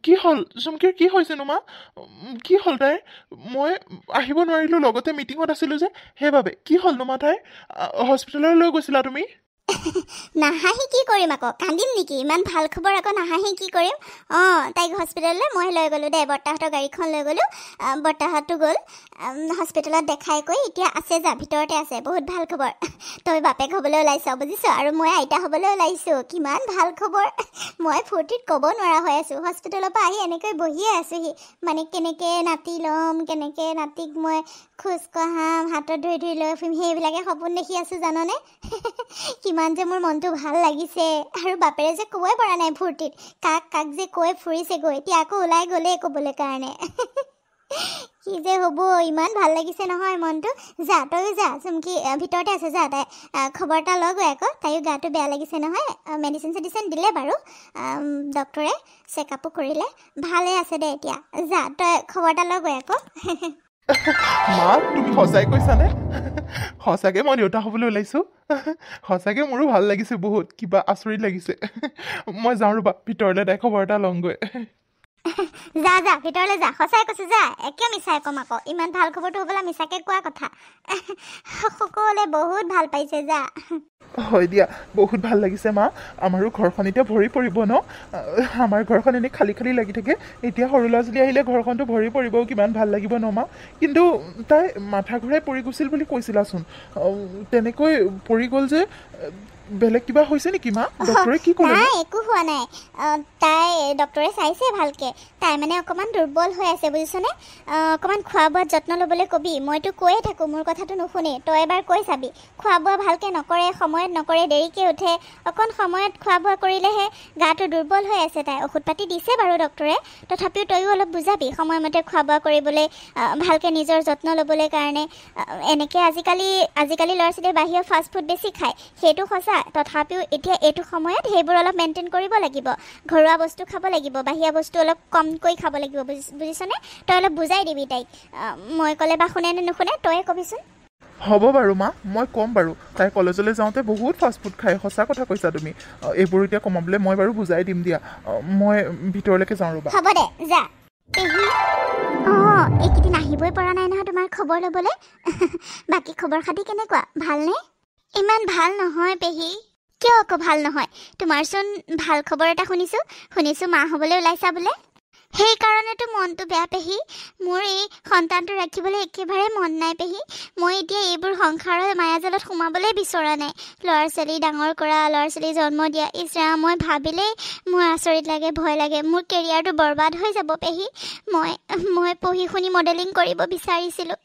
S2: কি হ'ল চুমকিৰ? কি হৈছেনো মা? কি হ'ল তাইৰ? মই আহিব নোৱাৰিলোঁ, লগতে মিটিঙত আছিলোঁ যে, সেইবাবে। কি হ'লনো মা তাইৰ? হস্পিটেললৈ লৈ গৈছিলা তুমি?
S1: নাহাঁহি কি কৰিম আকৌ, কান্দিম নেকি? ইমান ভাল খবৰ আকৌ নাহাঁহি কি কৰিম? তাইক হস্পিটেললৈ মই লৈ গ'লোঁ দেই, বৰ্তাহঁতৰ গাড়ীখন লৈ গ'লোঁ। বৰ্তাহঁতো গ'ল হস্পিটেলত দেখাই কৰি, এতিয়া আছে, যা ভিতৰতে আছে। বহুত ভাল খবৰ। তই বাপেক হ'বলৈ ওলাইছ, বুজিছ? আৰু মই আইতা হ'বলৈ ওলাইছোঁ। কিমান ভাল খবৰ। মই ফূৰ্তিত ক'ব নোৱাৰা হৈ আছোঁ। হস্পিটেলৰ পৰা আহি এনেকৈ বহিয়ে আছোঁহি, মানে কেনেকৈ নাতি ল'ম, কেনেকৈ নাতিক মই খোজ কঢ়াম, হাতত ধৰি লৈ ফুৰিম, সেইবিলাকে সপোন দেখি আছোঁ, জাননে? কিমান যে মোৰ মনটো ভাল লাগিছে। আৰু বাপেৰে যে ক'বই পৰা নাই ফূৰ্তিত, কাক যে কৈ ফুৰিছেগৈ, এতিয়া আকৌ ওলাই গ'লেই ক'বলৈ কাৰণে। কি যে হ'ব, ইমান ভাল লাগিছে নহয় মনটো। যা, তয়ো যা, চুমকি ভিতৰতে আছে, যা, তাই খবৰ এটা লগৈ আকৌ। তাইও গাটো বেয়া লাগিছে নহয়, মেডিচিন চেডিচিন দিলে বাৰু ডক্টৰে, চেকআপো কৰিলে, ভালে আছে দে এতিয়া। যা, তই খবৰ এটা লগৈ আকৌ।
S2: মা, তুমি সঁচাই কৈছানে? সঁচাকৈ মই দেউতা হ'বলৈ ওলাইছোঁ। সঁচাকৈ মোৰো ভাল লাগিছে, বহুত কিবা আচৰিত লাগিছে। মই যাওঁ ৰ'বা ভিতৰলৈ, তাই খবৰ এটা লওঁগৈ।
S1: যা ভিতৰলৈ যা, সঁচাই কৈছোঁ, যা, একে মিছাই ক'ম আকৌ। ইমান ভাল খবৰটো হ'বলৈ মিছাকৈ কোৱা কথা। সকলোৱে বহুত ভাল পাইছে, যা।
S2: হয় দিয়া, বহুত ভাল লাগিছে মা। আমাৰো ঘৰখন এতিয়া ভৰি পৰিব ন? আমাৰ ঘৰখন এনেই খালী খালী লাগি থাকে, এতিয়া সৰু ল'ৰা ছোৱালী আহিলে ঘৰখনটো ভৰি পৰিব, কিমান ভাল লাগিব ন মা? কিন্তু তাই মাথা ঘূৰাই পৰি গৈছিল বুলি কৈছিলাচোন, তেনেকৈ পৰি গ'ল যে, বেলেগ কিবা হৈছে নেকি মা? ডক্টৰে কি ক'লে?
S1: নাই, একো হোৱা নাই। তাই ডক্টৰে চাইছে ভালকৈ। তাই মানে অকণমান দুৰ্বল হৈ আছে, বুজিছনে? অকণমান খোৱা বোৱাত যত্ন ল'বলৈ ক'বি। মইতো কৈয়ে থাকোঁ, মোৰ কথাটো নুশুনে। তই এবাৰ কৈ চাবি। খোৱা বোৱা ভালকৈ নকৰে, সময়ত নকৰে, দেৰিকৈ উঠে। অকণ সময়ত খোৱা বোৱা কৰিলেহে। গাটো দুৰ্বল হৈ আছে তাই। ঔষধ পাতি দিছে বাৰু ডক্টৰে, তথাপিও তয়ো অলপ বুজাবি সময়মতে খোৱা বোৱা কৰিবলৈ, ভালকৈ নিজৰ যত্ন ল'বলৈ কাৰণে। এনেকৈ আজিকালি ল'ৰা ছোৱালীয়ে বাহিৰৰ ফাষ্ট ফুড বেছি খায়, সেইটো সঁচা। তথাপিও এতিয়া এইটো সময়ত সেইবোৰ অলপ মেইনটেইন কৰিব লাগিব। ঘৰুৱা বস্তু খাব লাগিব, বাহিৰা বস্তু অলপ কমকৈ খাব লাগিব, বুজিছনে? তই অলপ বুজাই দিবি তাইক। মই ক'লে বা শুনে নে নুশুনে, তয়ে ক'বিচোন।
S2: হ'ব বাৰু মা, মই ক'ম বাৰু। তাই কলেজলৈ যাওঁতে বহুত ফাষ্টফুড খায়, সঁচা কথা কৈছা তুমি। এইবোৰ এতিয়া কমাবলৈ মই বাৰু বুজাই দিম দিয়া। মই ভিতৰলৈকে যাওঁ ৰ'বা।
S1: হ'ব দে, যা। এইকেইদিন আহিবই পৰা নাই নহয় তোমাৰ খবৰ ল'বলৈ। বাকী খবৰ খাতি কেনেকুৱা, ভালনে? ইমান ভাল নহয় পেহী। কিয় আকৌ ভাল নহয়? তোমাৰচোন ভাল খবৰ এটা শুনিছোঁ মা হ'বলৈ ওলাইছা বোলে। সেইকাৰণেতো মনটো বেয়া পেহী। মোৰ এই সন্তানটো ৰাখিবলৈ একেবাৰে মন নাই পেহী। মই এতিয়া এইবোৰ সংসাৰৰ মায়াজালত সোমাবলৈ বিচৰা নাই। ল'ৰা ছোৱালী ডাঙৰ কৰা, ল'ৰা ছোৱালী জন্ম দিয়া, ইছৰা, মই ভাবিলেই মোৰ আচৰিত লাগে, ভয় লাগে। মোৰ কেৰিয়াৰটো বৰবাদ হৈ যাব পেহী। মই পঢ়ি শুনি মডেলিং কৰিব বিচাৰিছিলোঁ।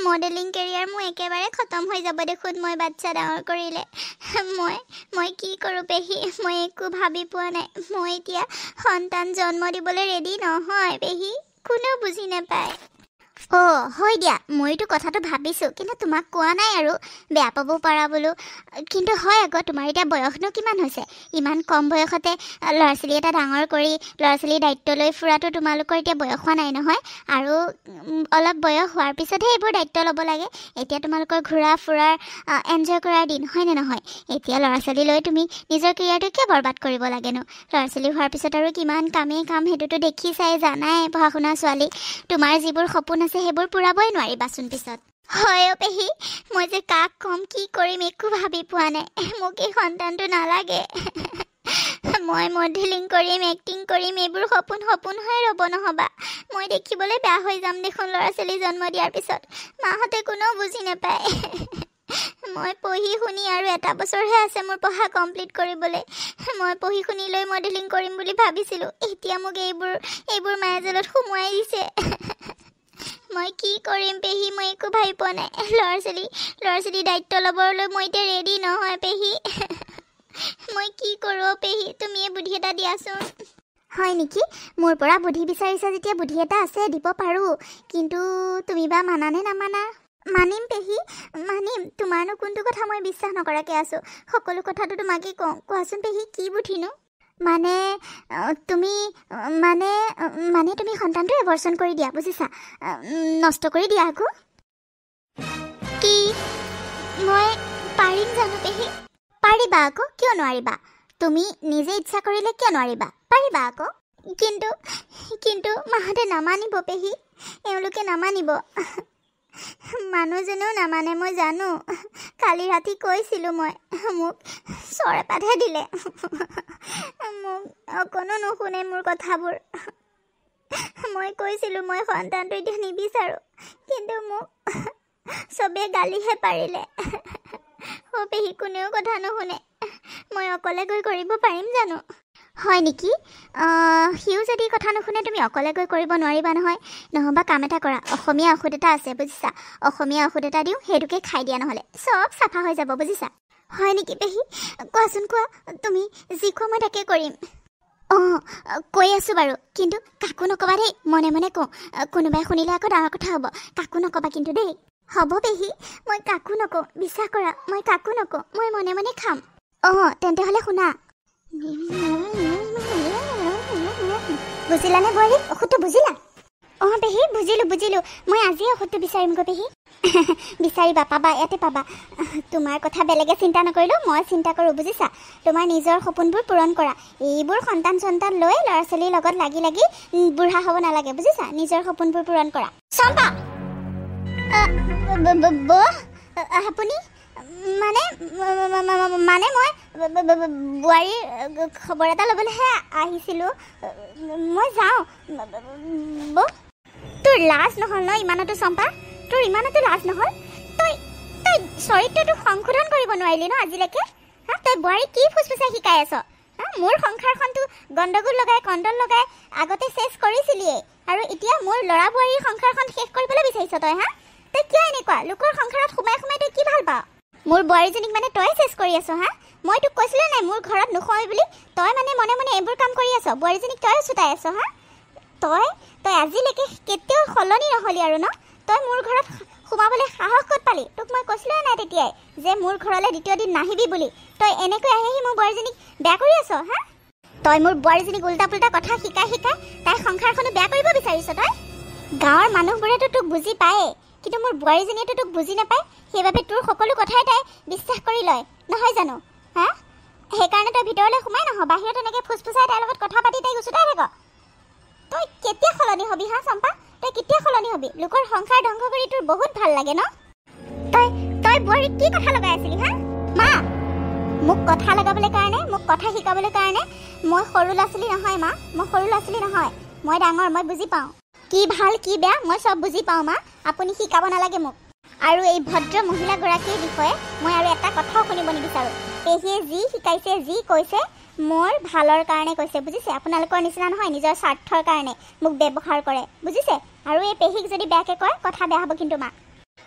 S1: মডেলিং কেৰিয়াৰ মোৰ একেবাৰে খতম হৈ যাব দেখোন, মই বাচ্ছা ডাঙৰ কৰিলে। মই কি কৰোঁ পেহী? মই একো ভাবি পোৱা নাই। মই এতিয়া সন্তান জন্ম দিবলৈ ৰেডি নহয় পেহী, কোনেও বুজি নাপায়। হয় দিয়া মইতো কথাটো ভাবিছোঁ কিন্তু তোমাক কোৱা নাই আৰু বেয়া পাব পাৰা বোলো কিন্তু হয় আকৌ তোমাৰ এতিয়া বয়সনো কিমান হৈছে ইমান কম বয়সতে ল'ৰা ছোৱালী এটা ডাঙৰ কৰি ল'ৰা ছোৱালীৰ দায়িত্ব লৈ ফুৰাটো তোমালোকৰ এতিয়া বয়স হোৱা নাই নহয় আৰু অলপ বয়স হোৱাৰ পিছতহে এইবোৰ দায়িত্ব ল'ব লাগে এতিয়া তোমালোকৰ ঘূৰা ফুৰাৰ এনজয় কৰাৰ দিন হয়নে নহয় এতিয়া ল'ৰা ছোৱালী লৈ তুমি নিজৰ কেৰিয়াৰটো কিয় বৰবাদ কৰিব লাগেনো ল'ৰা ছোৱালী হোৱাৰ পিছত আৰু কিমান কামেই কাম সেইটোতো দেখি চাই জানাই পঢ়া শুনা ছোৱালী তোমাৰ যিবোৰ সপোন আছে সেইবোৰ পূৰাবই নোৱাৰিবাচোন পিছত হয় পেহী মই যে কাক ক'ম কি কৰিম একো ভাবি পোৱা নাই মোক এই সন্তানটো নালাগে মই মডেলিং কৰিম এক্টিং কৰিম এইবোৰ সপোন হৈ ৰ'ব নহ'বা মই দেখিবলৈ বেয়া হৈ যাম দেখোন ল'ৰা ছোৱালী জন্ম দিয়াৰ পিছত মাহঁতে কোনেও বুজি নাপায় মই পঢ়ি শুনি আৰু এটা বছৰহে আছে মোৰ পঢ়া কমপ্লিট কৰিবলৈ মই পঢ়ি শুনি লৈ মডেলিং কৰিম বুলি ভাবিছিলোঁ এতিয়া মোক এইবোৰ মায়াজালত সোমোৱাই দিছে মই কি কৰিম পেহী মই একো ভাবি পোৱা নাই ল'ৰা ছোৱালী দায়িত্ব ল'বলৈ মই এতিয়া ৰেডি নহয় পেহী মই কি কৰোঁ পেহী তুমিয়ে বুদ্ধি এটা দিয়াচোন হয় নেকি মোৰ পৰা বুদ্ধি বিচাৰিছা যেতিয়া বুদ্ধি এটা আছে দিব পাৰোঁ কিন্তু তুমি বা মানানে নামানা মানিম পেহী মানিম তোমাৰনো কোনটো কথা মই বিশ্বাস নকৰাকৈ আছোঁ সকলো কথাটো তোমাকেই কওঁ কোৱাচোন পেহী কি বুদ্ধিনো মানে তুমি সন্তানটো এবৰ্চন কৰি দিয়া বুজিছা নষ্ট কৰি দিয়া আকৌ কি মই পাৰিম জানো পেহী পাৰিবা আকৌ কিয় নোৱাৰিবা তুমি নিজে ইচ্ছা কৰিলে কিয় নোৱাৰিবা পাৰিবা আকৌ কিন্তু মাহঁতে নামানিব পেহী এওঁলোকে নামানিব মানুহজনেও নামানে মই জানো কালি ৰাতি কৈছিলোঁ মই মোক চৰপাতহে দিলে মোক অকণো নুশুনে মোৰ কথাবোৰ মই কৈছিলোঁ মই সন্তানটো এতিয়া নিবিচাৰোঁ কিন্তু মোক চবেই গালিহে পাৰিলে পেহী কোনেও কথা নুশুনে মই অকলে গৈ কৰিব পাৰিম জানো হয় নেকি সিও যদি কথা নুশুনে তুমি অকলে গৈ কৰিব নোৱাৰিবা নহয় নহ'বা কাম এটা কৰা অসমীয়া ঔষধ এটা আছে বুজিছা অসমীয়া ঔষধ এটা দিওঁ সেইটোকে খাই দিয়া নহ'লে চব চাফা হৈ যাব বুজিছা হয় নেকি পেহী কোৱাচোন কোৱা তুমি যি কোৱা মই তাকে কৰিম কৈ আছোঁ বাৰু কিন্তু কাকো নক'বা দেই মনে মনে কওঁ কোনোবাই শুনিলে আকৌ ডাঙৰ কথা হ'ব কাকো নক'বা কিন্তু দেই হ'ব পেহী মই কাকো নকওঁ বিশ্বাস কৰা মই কাকো নকওঁ মই মনে মনে খাম তেন্তে হ'লে শুনা বুজিলানে বোৱাৰী ঔষধটো বুজিলা পেহী বুজিলোঁ মই আজিয়ে ঔষধটো বিচাৰিমগৈ পেহী বিচাৰিবা পাবা ইয়াতে পাবা তোমাৰ কথা বেলেগে চিন্তা নকৰিলেও মই চিন্তা কৰোঁ বুজিছা তোমাৰ নিজৰ সপোনবোৰ পূৰণ কৰা এইবোৰ সন্তান লৈ ল'ৰা ছোৱালীৰ লগত লাগি বুঢ়া হ'ব নালাগে বুজিছা নিজৰ সপোনবোৰ পূৰণ কৰা চম্পা আপুনি মানে মই বোৱাৰীৰ খবৰ এটা ল'বলৈহে আহিছিলোঁ মই যাওঁ তোৰ লাজ নহ'ল ন ইমানতো চম্পা তোৰ ইমানতো লাজ নহ'ল তই চৰিত্ৰটো সংশোধন কৰিব নোৱাৰিলি ন আজিলৈকে তই বোৱাৰীক কি ফুচফুচাই শিকাই আছ মোৰ সংসাৰখনটো গণ্ডগোল লগাই কণ্ডল লগাই আগতে চেছ কৰিছিলিয়েই আৰু এতিয়া মোৰ ল'ৰা বোৱাৰীৰ সংসাৰখন শেষ কৰিবলৈ বিচাৰিছ তই তই কিয় এনেকুৱা লোকৰ সংসাৰত সোমাই তই কি ভাল পাৱ মোৰ বোৱাৰীজনীক মানে তই চেছ কৰি আছ মই তোক কৈছিলোঁ নাই মোৰ ঘৰত নোসোমাবি বুলি তই মানে মনে মনে এইবোৰ কাম কৰি আছ বোৱাৰীজনীক তই চুটাই আছ তই আজিলৈকে কেতিয়াও সলনি নহ'লি আৰু ন তই মোৰ ঘৰত সোমাবলৈ সাহস ক'ত পালি তোক মই কৈছিলোঁ নাই তেতিয়াই যে মোৰ ঘৰলৈ দ্বিতীয় দিন নাহিবি বুলি তই এনেকৈ আহি মোৰ বোৱাৰীজনীক বেয়া কৰি আছ তই মোৰ বোৱাৰীজনীক উল্টা পুল্টা কথা শিকাই তাইৰ সংসাৰখনো বেয়া কৰিব বিচাৰিছ তই গাঁৱৰ মানুহবোৰেতো তোক বুজি পায়েই কিন্তু মোৰ বোৱাৰীজনীয়েতো তোক বুজি নাপায় সেইবাবে তোৰ সকলো কথাই তাই বিশ্বাস কৰি লয় নহয় জানো সেইকাৰণে তই ভিতৰলৈ সোমাই নহয় বাহিৰত এনেকৈ ফুচফুচাই তাইৰ লগত কথা পাতি তাইক উচুটাই থাক তই কেতিয়া সলনি হবি চম্পা তই কেতিয়া সলনি হবি লোকৰ সংসাৰ ধ্বংস কৰি তোৰ বহুত ভাল লাগে ন তই বোৱাৰীক কি কথা লগাই আছিলি মা মোক কথা লগাবলৈ কাৰণে মোক কথা শিকাবলৈ কাৰণে মই সৰু ল'ৰা ছোৱালী নহয় মা মই সৰু ল'ৰা ছোৱালী নহয় মই ডাঙৰ মই বুজি পাওঁ কি ভাল কি বেয়া মই চব বুজি পাওঁ মা আপুনি শিকাব নালাগে মোক আৰু এই ভদ্ৰ মহিলাগৰাকীৰ বিষয়ে মই আৰু এটা কথাও শুনিব নিবিচাৰোঁ পেহীয়ে যি শিকাইছে যি কৈছে মোৰ ভালৰ কাৰণে কৈছে বুজিছে আপোনালোকৰ নিচিনা নহয় নিজৰ স্বাৰ্থৰ কাৰণে মোক ব্যৱহাৰ কৰে বুজিছে আৰু এই পেহীক যদি বেয়াকৈ কয় কথা বেয়া হ'ব কিন্তু মা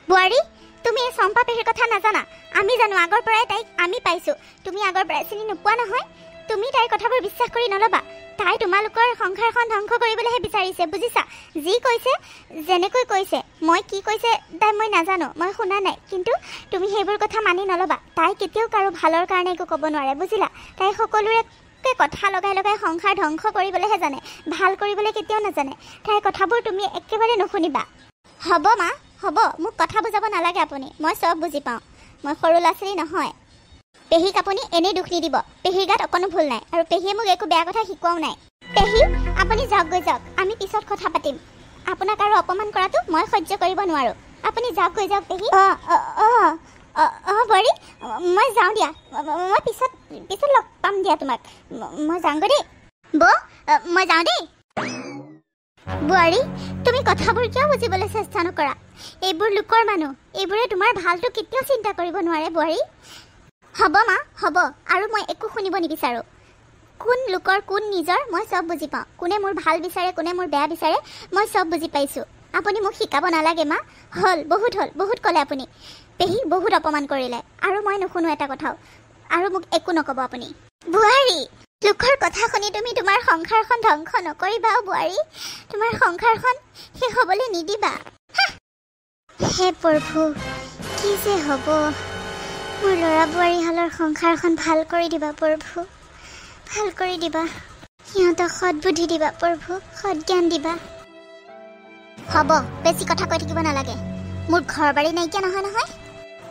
S1: বোৱাৰী তুমি এই চম্পা পেহীৰ কথা নাজানা আমি জানো আগৰ পৰাই তাইক আমি পাইছোঁ তুমি আগৰ পৰাই চিনি নোপোৱা নহয় তুমি তাইৰ কথাবোৰ বিশ্বাস কৰি নল'বা তাই তোমালোকৰ সংসাৰখন ধ্বংস কৰিবলৈহে বিচাৰিছে বুজিছা যি কৈছে যেনেকৈ কৈছে মই কি কৈছে তাই মই নাজানো মই শুনা নাই কিন্তু তুমি সেইবোৰ কথা মানি নল'বা তাই কেতিয়াও কাৰো ভালৰ কাৰণে একো ক'ব নোৱাৰে বুজিলা তাই সকলোৰে কথা লগাই লগাই সংসাৰ ধ্বংস কৰিবলৈহে জানে ভাল কৰিবলৈ কেতিয়াও নাজানে তাইৰ কথাবোৰ তুমি একেবাৰে নুশুনিবা হ'ব মা হ'ব মোক কথা বুজাব নালাগে আপুনি মই চব বুজি পাওঁ মই সৰু ল'ৰা ছোৱালী নহয় পেহীক আপুনি এনেই দুখ নিদিব পেহীৰ গাত অকণো ভুল নাই আৰু পেহীয়ে মোক একো বেয়া কথা শিকোৱাও নাই পেহী আপুনি যাওক গৈ যাওক আমি পিছত কথা পাতিম আপোনাক আৰু অপমান কৰাটো মই সহ্য কৰিব নোৱাৰোঁ আপুনি যাওক গৈ যাওক পেহী বৰী মই যাওঁ দিয়া মই পিছত লগ পাম দিয়া তোমাক মই যাওঁগৈ দেই মই যাওঁ দেই বোৱাৰী তুমি কথাবোৰ কিয় বুজিবলৈ চেষ্টা নকৰা এইবোৰ লোকৰ মানুহ এইবোৰে তোমাৰ ভালটো কেতিয়াও চিন্তা কৰিব নোৱাৰে বোৱাৰী হ'ব মা হ'ব আৰু মই একো শুনিব নিবিচাৰোঁ কোন লোকৰ কোন নিজৰ মই চব বুজি পাওঁ কোনে মোৰ ভাল বিচাৰে কোনে মোৰ বেয়া বিচাৰে মই চব বুজি পাইছোঁ আপুনি মোক শিকাব নালাগে মা হ'ল বহুত ক'লে আপুনি পেহীক বহুত অপমান কৰিলে আৰু মই নুশুনো এটা কথাও আৰু মোক একো নক'ব আপুনি বোৱাৰী লোকৰ কথা শুনি তুমি তোমাৰ সংসাৰখন ধ্বংস নকৰিবা বোৱাৰী তোমাৰ সংসাৰখন শেষ হ'বলৈ নিদিবা হে প্ৰভু কি যে হ'ব মোৰ ল'ৰা বোৱাৰীহালৰ সংসাৰখন ভাল কৰি দিবা প্ৰভু ভাল কৰি দিবা সিহঁতক সৎ বুদ্ধি দিবা প্ৰভু সৎ জ্ঞান দিবা হ'ব বেছি কথা কৈ থাকিব নালাগে মোৰ ঘৰ বাৰী নাইকিয়া নহয়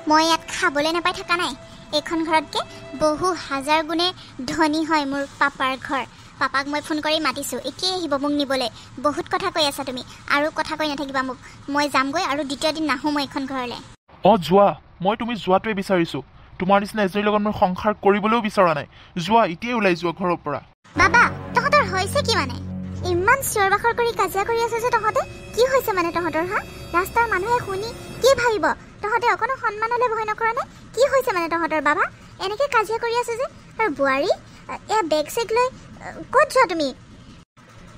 S1: মই ইয়াত খাবলৈ নাপাই থকা নাই এইখন ঘৰতকৈ বহু হাজাৰ গুণে ধনী হয় মোৰ পাপাৰ ঘৰ পাপাক মই ফোন কৰি মাতিছোঁ এতিয়াই আহিব মোক নিবলৈ বহুত কথা কৈ আছা তুমি আৰু কথা কৈ নাথাকিবা মোক মই যামগৈ আৰু দ্বিতীয় দিন নাহোঁ মই এইখন ঘৰলৈ
S2: যোৱা মই তুমি যোৱাটোৱে বিচাৰিছোঁ তোমাৰ নিচিনা এজনীৰ লগত মোৰ সংসাৰ কৰিবলৈও বিচৰা নাই যোৱা এতিয়াই ওলাই যোৱা ঘৰৰ পৰা
S1: বাবা তহঁতৰ হৈছে কি মানে ইমান চিঞৰ বাখৰ কৰি কাজিয়া কৰি আছে যে তহঁতে কি হৈছে মানে তহঁতৰ ৰাস্তাৰ মানুহে শুনি কি ভাবিব তহঁতে অকণো সন্মানলৈ ভয় নকৰা নে কি হৈছে মানে তহঁতৰ বাবা এনেকৈ কাজিয়া কৰি আছে যে আৰু বোৱাৰী এয়া বেগ চেগ লৈ ক'ত যোৱা তুমি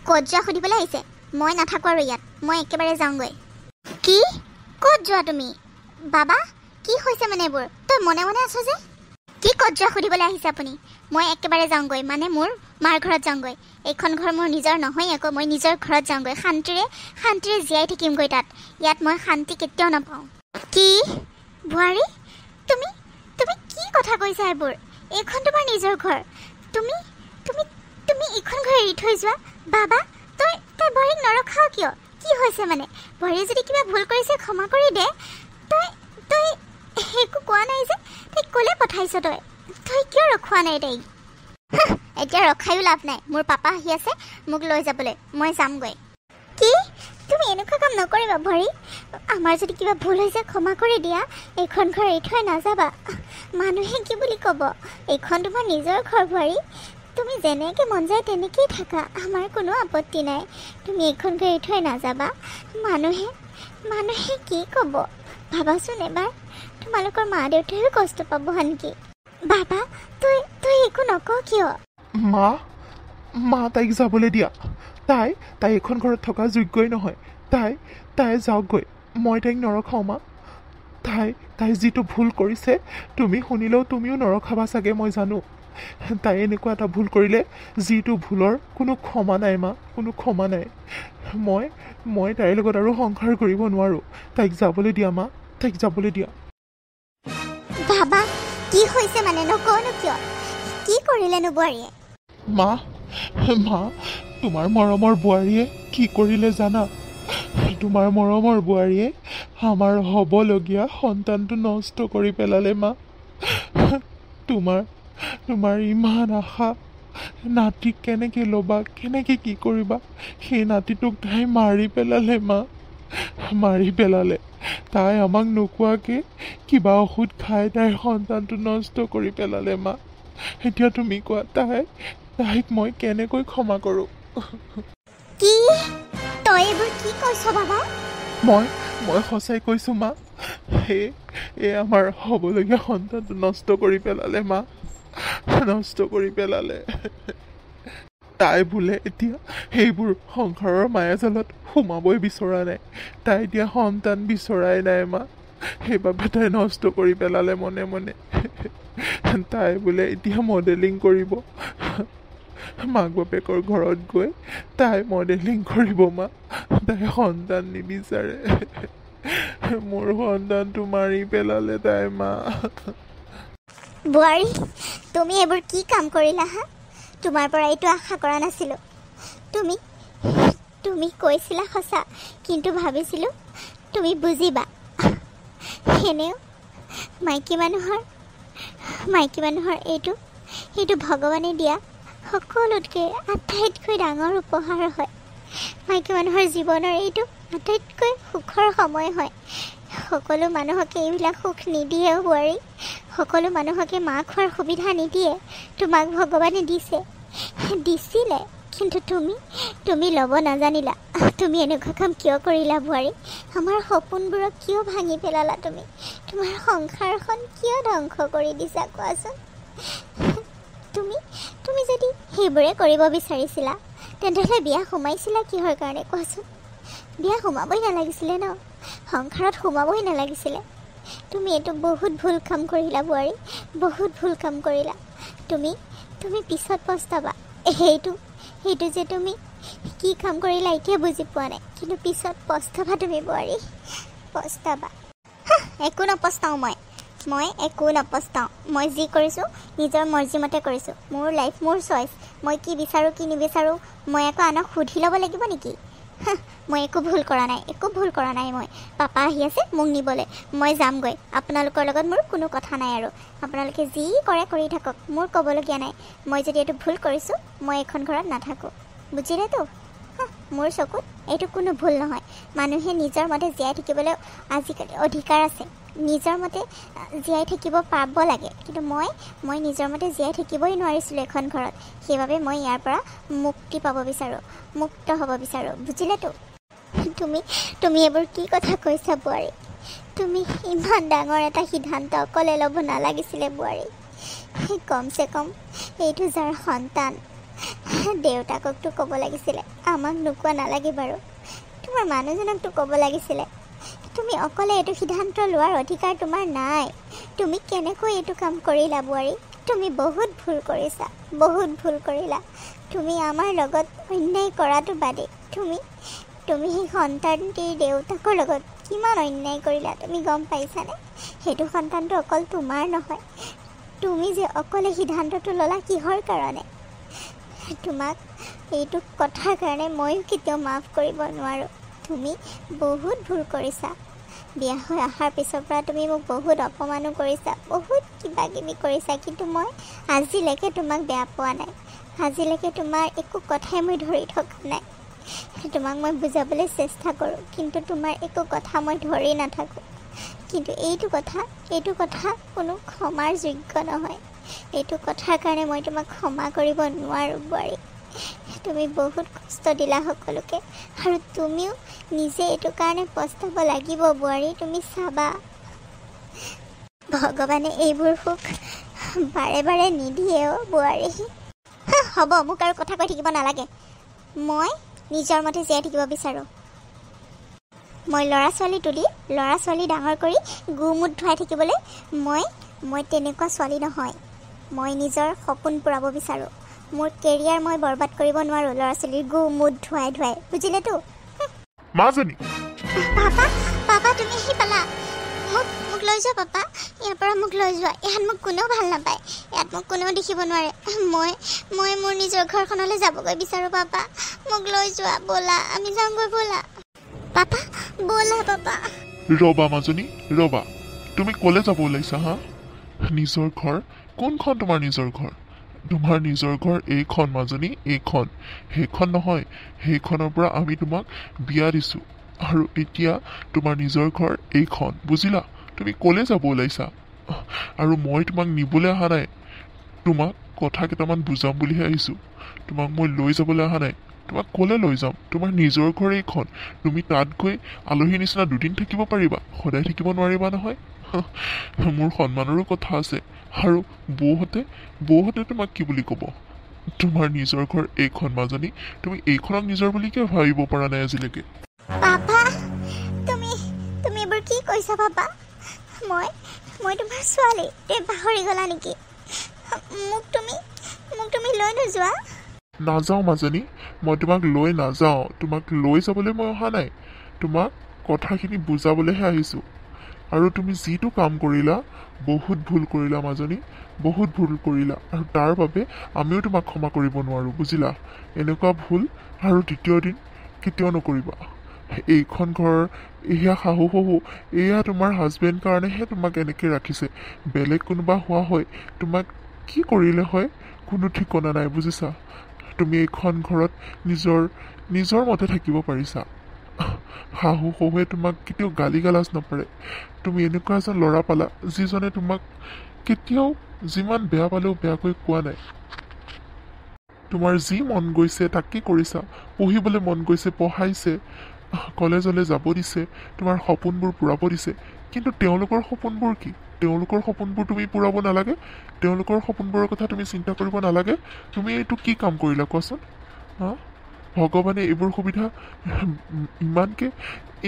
S1: ক'ত যোৱা সুধিবলৈ আহিছে মই নাথাকোঁ আৰু ইয়াত মই একেবাৰে যাওঁগৈ কি ক'ত যোৱা তুমি বাবা কি হৈছে মানে এইবোৰ তই মনে মনে আছ যে কি ক'ত যোৱা সুধিবলৈ আহিছে আপুনি মই একেবাৰে যাওঁগৈ মানে মোৰ মাৰ ঘৰত যাওঁগৈ এইখন ঘৰ মোৰ নিজৰ নহয় আকৌ মই নিজৰ ঘৰত যাওঁগৈ শান্তিৰে জীয়াই থাকিমগৈ তাত ইয়াত মই শান্তি কেতিয়াও নাপাওঁ কি বোৱাৰী তুমি কি কথা কৈছা এইবোৰ এইখন তোমাৰ নিজৰ ঘৰ তুমি এইখন ঘৰ এৰি থৈ যোৱা বাবা তই বোৱাৰীক নৰখাও কিয় কি হৈছে মানে বোৱাৰীয়ে যদি কিবা ভুল কৰিছে ক্ষমা কৰি দে তই একো কোৱা নাই যে তাইক ক'লে পঠাইছ তই কিয় ৰখোৱা নাই তাইক এতিয়া ৰখায়ো লাভ নাই মোৰ পাপা আহি আছে মোক লৈ যাবলৈ মই যামগৈ কি তুমি এনেকুৱা কাম নকৰিবা বোৱাৰী আমাৰ যদি কিবা ভুল হৈছে ক্ষমা কৰি দিয়া এইখন ঘৰ এৰি থৈ নাযাবা মানুহে কি বুলি ক'ব এইখন তোমাৰ নিজৰ ঘৰ বোৱাৰী তুমি যেনেকৈ মন যায় তেনেকৈয়ে থাকা আমাৰ কোনো আপত্তি নাই তুমি এইখন ঘৰ এৰি থৈ নাযাবা মানুহে কি ক'ব ভাবাচোন এবাৰ তোমালোকৰ মা দেউতায়ো কষ্ট পাব আনকি বাবা তই একো নকওঁ কিয়
S2: মা তাইক যাবলৈ দিয়া তাই এইখন ঘৰত থকা যোগ্যই নহয় তাই যাওকগৈ মই তাইক নৰখাওঁ মা তাই যিটো ভুল কৰিছে তুমি শুনিলেও তুমিও নৰখাবা চাগে মই জানো তাই এনেকুৱা এটা ভুল কৰিলে যিটো ভুলৰ কোনো ক্ষমা নাই মা কোনো ক্ষমা নাই মই তাইৰ লগত আৰু সংসাৰ কৰিব নোৱাৰোঁ তাইক যাবলৈ দিয়া মা তাইক যাবলৈ দিয়া
S1: বাবা কি হৈছে মানে নকওঁনো কিয় কি কৰিলেনো বোৱাৰীয়ে
S2: মা তোমাৰ মৰমৰ বোৱাৰীয়ে কি কৰিলে জানা তোমাৰ মৰমৰ বোৱাৰীয়ে আমাৰ হ'বলগীয়া সন্তানটো নষ্ট কৰি পেলালে মা তোমাৰ ইমান আশা নাতিক কেনেকৈ ল'বা কেনেকৈ কি কৰিবা সেই নাতিটোক তাই মাৰি পেলালে মা মাৰি পেলালে তাই আমাক নোকোৱাকৈ কিবা ঔষধ খাই তাইৰ সন্তানটো নষ্ট কৰি পেলালে মা এতিয়া তুমি কোৱা তাইক মই কেনেকৈ ক্ষমা কৰোঁ
S1: কি তই এইবোৰ কি কৈছ বাবা
S2: মই সঁচাই কৈছোঁ মা এই আমাৰ হ'বলগীয়া সন্তানটো নষ্ট কৰি পেলালে মা নষ্ট কৰি পেলালে তাই বোলে এতিয়া সেইবোৰ সংসাৰৰ মায়াজালত সোমাবই বিচৰা নাই তাই এতিয়া সন্তান বিচৰাই নাই মা সেইবাবে তাই নষ্ট কৰি পেলালে মনে মনে তাই বোলে এতিয়া মডেলিং কৰিব মাক বাপেকৰ ঘৰত গৈ তাই মডেলিং কৰিব মা। তাই সন্তান নিবিচাৰে। মোৰ সন্তানটো মাৰি পেলালে তাই মা।
S1: বোৱাৰী, তুমি এইবোৰ কি কাম কৰিলা হা? তোমাৰ পৰা এইটো আশা কৰা নাছিলোঁ। তুমি কৈছিলা সঁচা, কিন্তু ভাবিছিলোঁ তুমি বুজিবা। এনেও মাইকী মানুহৰ এইটো ভগৱানে দিয়া সকলোতকৈ আটাইতকৈ ডাঙৰ উপহাৰ হয়। মাইকী মানুহৰ জীৱনৰ এইটো আটাইতকৈ সুখৰ সময় হয়। সকলো মানুহকে এইবিলাক সুখ নিদিয়েও বোৱাৰী। সকলো মানুহকে মাক হোৱাৰ সুবিধা নিদিয়ে। তোমাক ভগৱানে দিছিলে, কিন্তু তুমি ল'ব নাজানিলা। তুমি এনেকুৱা কাম কিয় কৰিলা বোৱাৰী? আমাৰ সপোনবোৰক কিয় ভাঙি পেলালা তুমি? তোমাৰ সংসাৰখন কিয় ধ্বংস কৰি দিছা কোৱাচোন? তুমি যদি সেইবোৰে কৰিব বিচাৰিছিলা, তেন্তেহ'লে বিয়া সোমাইছিলা কিহৰ কাৰণে কোৱাচোন? বিয়া সোমাবই নালাগিছিলে ন? সংসাৰত সোমাবই নালাগিছিলে। তুমি এইটো বহুত ভুল কাম কৰিলা বোৱাৰী, বহুত ভুল কাম কৰিলা। তুমি পিছত পস্তাবা। সেইটো যে তুমি কি কাম কৰিলা এতিয়া বুজি পোৱা নাই, কিন্তু পিছত পস্তাবা তুমি বোৱাৰী, পস্তাবা। একো নপস্তাওঁ মই একো নপস্তাওঁ। মই যি কৰিছোঁ নিজৰ মৰ্জিমতে কৰিছোঁ। মোৰ লাইফ, মোৰ চইচ। মই কি বিচাৰোঁ কি নিবিচাৰোঁ মই আকৌ আনক সুধি ল'ব লাগিব নেকি? মই একো ভুল কৰা নাই মই। পাপা আহি আছে মোক নিবলৈ, মই যামগৈ। আপোনালোকৰ লগত মোৰ কোনো কথা নাই আৰু। আপোনালোকে যি কৰে কৰি থাকক, মোৰ ক'বলগীয়া নাই। মই যদি এইটো ভুল কৰিছোঁ, মই এইখন ঘৰত নাথাকোঁ, বুজিলেতো? মোৰ চকুত এইটো কোনো ভুল নহয়। মানুহে নিজৰ মতে জীয়াই থাকিবলৈ আজিকালি অধিকাৰ আছে। নিজৰ মতে জীয়াই থাকিব পাব লাগে, কিন্তু মই নিজৰ মতে জীয়াই থাকিবই নোৱাৰিছিলোঁ এখন ঘৰত। সেইবাবে মই ইয়াৰ পৰা মুক্তি পাব বিচাৰোঁ, মুক্ত হ'ব বিচাৰোঁ, বুজিলেতো? তুমি এইবোৰ কি কথা কৈছা বোৱাৰী? তুমি ইমান ডাঙৰ এটা সিদ্ধান্ত অকলে ল'ব নালাগিছিলে বোৱাৰী। কমচে কম এইটো যাৰ সন্তান, দেউতাককতো ক'ব লাগিছিলে, আমাক নোকোৱা নালাগে বাৰু। তোমাৰ মানুহজনকতো ক'ব লাগিছিলে। তুমি অকলে এইটো সিদ্ধান্ত লোৱাৰ অধিকাৰ তোমাৰ নাই। তুমি কেনেকৈ এইটো কাম কৰিলা বোৱাৰী? তুমি বহুত ভুল কৰিলা। তুমি আমাৰ লগত অন্যায় কৰাটো বাদেই তুমি সেই সন্তানটিৰ দেউতাকৰ লগত কিমান অন্যায় কৰিলা তুমি গম পাইছানে? সেইটো সন্তানটো অকল তোমাৰ নহয়। তুমি যে অকলে সিদ্ধান্তটো ল'লা কিহৰ কাৰণে? তোমাক এইটো কথাৰ কাৰণে ময়ো কেতিয়াও মাফ কৰিব নোৱাৰোঁ। তুমি বহুত ভুল কৰিছা। বিয়া হৈ অহাৰ পিছৰ পৰা তুমি মোক বহুত অপমানো কৰিছা, বহুত কিবা কিবি কৰিছা, কিন্তু মই আজিলৈকে তোমাক বেয়া পোৱা নাই। আজিলৈকে তোমাৰ একো কথাই মই ধৰি থকা নাই। তোমাক মই বুজাবলৈ চেষ্টা কৰোঁ, কিন্তু তোমাৰ একো কথা মই ধৰি নাথাকোঁ। কিন্তু এইটো কথা কোনো ক্ষমাৰ যোগ্য নহয়। এইটো কথাৰ কাৰণে মই তোমাক ক্ষমা কৰিব নোৱাৰোঁ বোৱাৰী। তুমি বহুত কষ্ট দিলা সকলোকে, আৰু তুমিও নিজে এইটো কাৰণে পস্তাব লাগিব বোৱাৰী। তুমি চাবা, ভগৱানে এইবোৰ সুখ বাৰে বাৰে নিদিয়েও বোৱাৰী। হ'ব, মোক আৰু কথা কৈ থাকিব নালাগে। মই নিজৰ মতে জীয়াই থাকিব বিচাৰোঁ। মই ল'ৰা ছোৱালী ডাঙৰ কৰি গোমুত ধুৱাই থাকিবলৈ মই তেনেকুৱা ছোৱালী নহয়। মই নিজৰ সপোন পূৰাব বিচাৰোঁ। মোৰ কেৰিয়াৰ মই বৰবাদ কৰিব নোৱাৰোঁ ল'ৰা ছোৱালীৰ গোমুত ধুৱাই, বুজিলেতো?
S2: মাজনী,
S1: পাপা তুমি আহি পালা। মোক লৈ যোৱা পাপা, ইয়াৰ পৰা মোক লৈ যোৱা। ইয়াত মোক কোনেও ভাল নাপায়, ইয়াত মোক কোনেও দেখিব নোৱাৰে। মই মোৰ নিজৰ ঘৰখনলৈ যাবগৈ বিচাৰোঁ পাপা। মোক লৈ যোৱা, ব'লা আমি যামগৈ, ব'লা পাপা, ব'লা পাপা।
S2: ৰবা মাজনী, ৰবা। তুমি ক'লে যাব ওলাইছা হা? নিজৰ ঘৰ কোনখন? তোমাৰ নিজৰ ঘৰ? তোমাৰ নিজৰ ঘৰ এইখন মাজনী, এইখন। সেইখন নহয়, সেইখনৰ পৰা আমি তোমাক বিয়া দিছোঁ, আৰু এতিয়া তোমাৰ নিজৰ ঘৰ এইখন, বুজিলা? তুমি ক'লে যাব ওলাইছা? আৰু মই তোমাক নিবলৈ অহা নাই, তোমাক কথা কেইটামান বুজাম বুলিহে আহিছোঁ। তোমাক মই লৈ যাবলৈ অহা নাই। তোমাক ক'লে লৈ যাম? তোমাৰ নিজৰ ঘৰ এইখন। তুমি তাত গৈ আলহীৰ নিচিনা দুদিন থাকিব পাৰিবা, সদায় থাকিব নোৱাৰিবা নহয়। মোৰ সন্মানৰো কথা আছে। আৰু বৌহঁতে তোমাক কি বুলি ক'ব? তোমাৰ নিজৰ ঘৰ এইখন মাজনী, তুমি এইখনক নিজৰ বুলি কিয় ভাবিব পৰা নাই আজিলৈকে?
S1: পাপা, তুমি এইবোৰ কি কৈছা পাপা? মই তোমাৰ ছোৱালী, তুমি পাহৰি গ'লা নেকি? মোক তুমি লৈ নোযোৱা?
S3: নাযাওঁ মাজনী, মই তোমাক লৈ নাযাওঁ। তোমাক লৈ যাবলৈ মই অহা নাই, তোমাক কথাখিনি বুজাবলৈহে আহিছোঁ। আৰু তুমি যিটো কাম কৰিলা বহুত ভুল কৰিলা মাজনী, বহুত ভুল কৰিলা। আৰু তাৰ বাবে আমিও তোমাক ক্ষমা কৰিব নোৱাৰোঁ, বুজিলা? এনেকুৱা ভুল আৰু দ্বিতীয় দিন কেতিয়াও নকৰিবা। এইখন ঘৰৰ এয়া শাহু শহু, এয়া তোমাৰ হাজবেণ্ড কাৰণেহে তোমাক এনেকৈ ৰাখিছে। বেলেগ কোনোবা হোৱা হয় তোমাক কি কৰিলে হয় কোনো ঠিকনা নাই, বুজিছা? তুমি এইখন ঘৰত নিজৰ মতে থাকিব পাৰিছা। শাহু শহুৱে তোমাক কেতিয়াও গালি গালাজ নপৰে। তুমি এনেকুৱা এজন ল'ৰা পালা যিজনে তোমাক কেতিয়াও যিমান বেয়া পালেও বেয়াকৈ কোৱা নাই। তোমাৰ যি মন গৈছে তাকে কৰিছা, পঢ়িবলৈ মন গৈছে পঢ়াইছে, কলেজলৈ যাব দিছে, তোমাৰ সপোনবোৰ পূৰাব দিছে। কিন্তু তেওঁলোকৰ সপোনবোৰ কি? তেওঁলোকৰ সপোনবোৰ তুমি পূৰাব নালাগে? তেওঁলোকৰ সপোনবোৰৰ কথা তুমি চিন্তা কৰিব নালাগে? তুমি এইটো কি কাম কৰিলা কোৱাচোন? হা? ভগৱানে এইবোৰ সুবিধা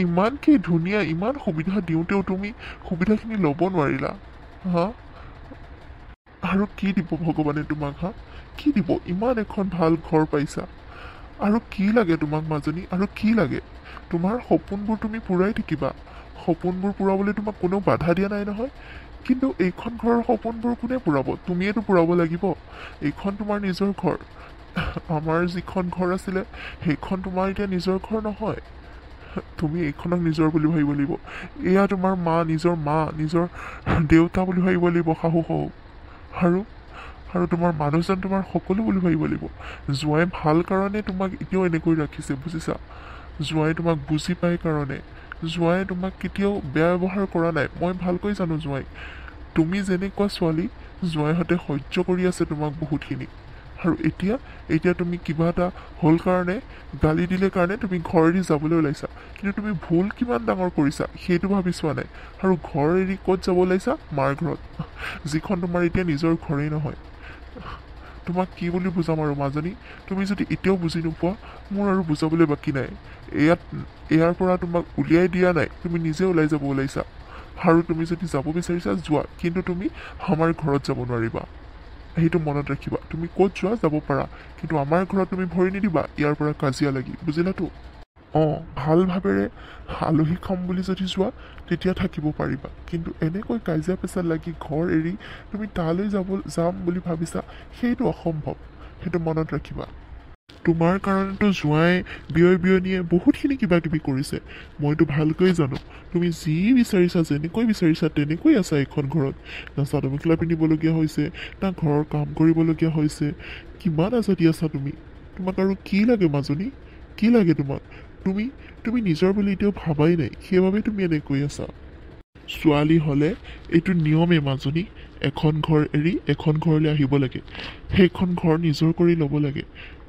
S3: ইমানকৈ ধুনীয়া, ইমান সুবিধা দিওঁতেও তুমি সুবিধাখিনি ল'ব নোৱাৰিলা, হা? আৰু কি দিব ভগৱানে তোমাক, হা? কি দিব? ইমান এখন ভাল ঘৰ পাইছা, আৰু কি লাগে তোমাক মাজনী? আৰু কি লাগে? তোমাৰ সপোনবোৰ তুমি পূৰাই থাকিবা। সপোনবোৰ পূৰাবলৈ তোমাক কোনেও বাধা দিয়া নাই নহয়। কিন্তু এইখন ঘৰৰ সপোনবোৰ কোনে পূৰাব? তুমিয়েতো পূৰাব লাগিব। এইখন তোমাৰ নিজৰ ঘৰ। আমাৰ যিখন ঘৰ আছিলে সেইখন তোমাৰ এতিয়া নিজৰ ঘৰ নহয়। তুমি এইখনক নিজৰ বুলি ভাবিব লাগিব। এয়া তোমাৰ নিজৰ মা, নিজৰ দেউতা বুলি ভাবিব লাগিব, শাহু শহু। আৰু তোমাৰ মানুহজন তোমাৰ সকলো বুলি ভাবিব লাগিব। জোঁৱাই ভাল কাৰণে তোমাক এতিয়াও এনেকৈ ৰাখিছে, বুজিছা? জোঁৱাই তোমাক বুজি পায় কাৰণে। জোঁৱাই তোমাক কেতিয়াও বেয়া ব্যৱহাৰ কৰা নাই। মই ভালকৈ জানো জোঁৱাই। তুমি যেনেকুৱা ছোৱালী, জোঁৱাইহঁতে সহ্য কৰি আছে তোমাক বহুতখিনি। আৰু এতিয়া তুমি কিবা এটা হ'ল কাৰণে, গালি দিলে কাৰণে তুমি ঘৰ এৰি যাবলৈ ওলাইছা। কিন্তু তুমি ভুল কিমান ডাঙৰ কৰিছা সেইটো ভাবি চোৱা নাই। আৰু ঘৰ এৰি ক'ত যাব ওলাইছা? মাৰ ঘৰত, যিখন তোমাৰ এতিয়া নিজৰ ঘৰেই নহয়। তোমাক কি বুলি বুজাম আৰু মাজনী? তুমি যদি এতিয়াও বুজি নোপোৱা, মোৰ আৰু বুজাবলৈ বাকী নাই। ইয়াৰ পৰা তোমাক উলিয়াই দিয়া নাই, তুমি নিজে ওলাই যাব ওলাইছা। আৰু তুমি যদি যাব বিচাৰিছা যোৱা, কিন্তু তুমি আমাৰ ঘৰত যাব নোৱাৰিবা। সেইটো মনত ৰাখিবা। তুমি ক'ত যোৱা যাব পাৰা, কিন্তু আমাৰ ঘৰত তুমি ভৰি নিদিবা ইয়াৰ পৰা কাজিয়া লাগি, বুজিলাতো? ভাল ভাৱেৰে আলহী খাম বুলি যদি যোৱা তেতিয়া থাকিব পাৰিবা। কিন্তু এনেকৈ কাজিয়া পেচাল লাগি ঘৰ এৰি তুমি তালৈ যাম বুলি ভাবিছা, সেইটো অসম্ভৱ। সেইটো মনত ৰাখিবা। তোমাৰ কাৰণেতো জোঁৱাই বিয়নীয়ে বহুতখিনি কিবা কিবি কৰিছে, মইতো ভালকৈ জানো। তুমি যি বিচাৰিছা, যেনেকৈ বিচাৰিছা তেনেকৈ আছা এইখন ঘৰত। না চাদৰ মেখেলা পিন্ধিবলগীয়া হৈছে, না ঘৰৰ কাম কৰিবলগীয়া হৈছে। কিমান আজাদী আছা তুমি? তোমাক আৰু কি লাগে মাজনী? কি লাগে তোমাক? তুমি নিজৰ বুলি এতিয়াও ভাবাই নাই, সেইবাবে তুমি এনেকৈ আছা। ছোৱালী হ'লে এইটো নিয়মে মাজনী। এখন ঘৰ এৰি এখন ঘৰলৈ আহিব লাগে। সেইখন ঘৰ নিজৰ কৰি ল'ব লাগে।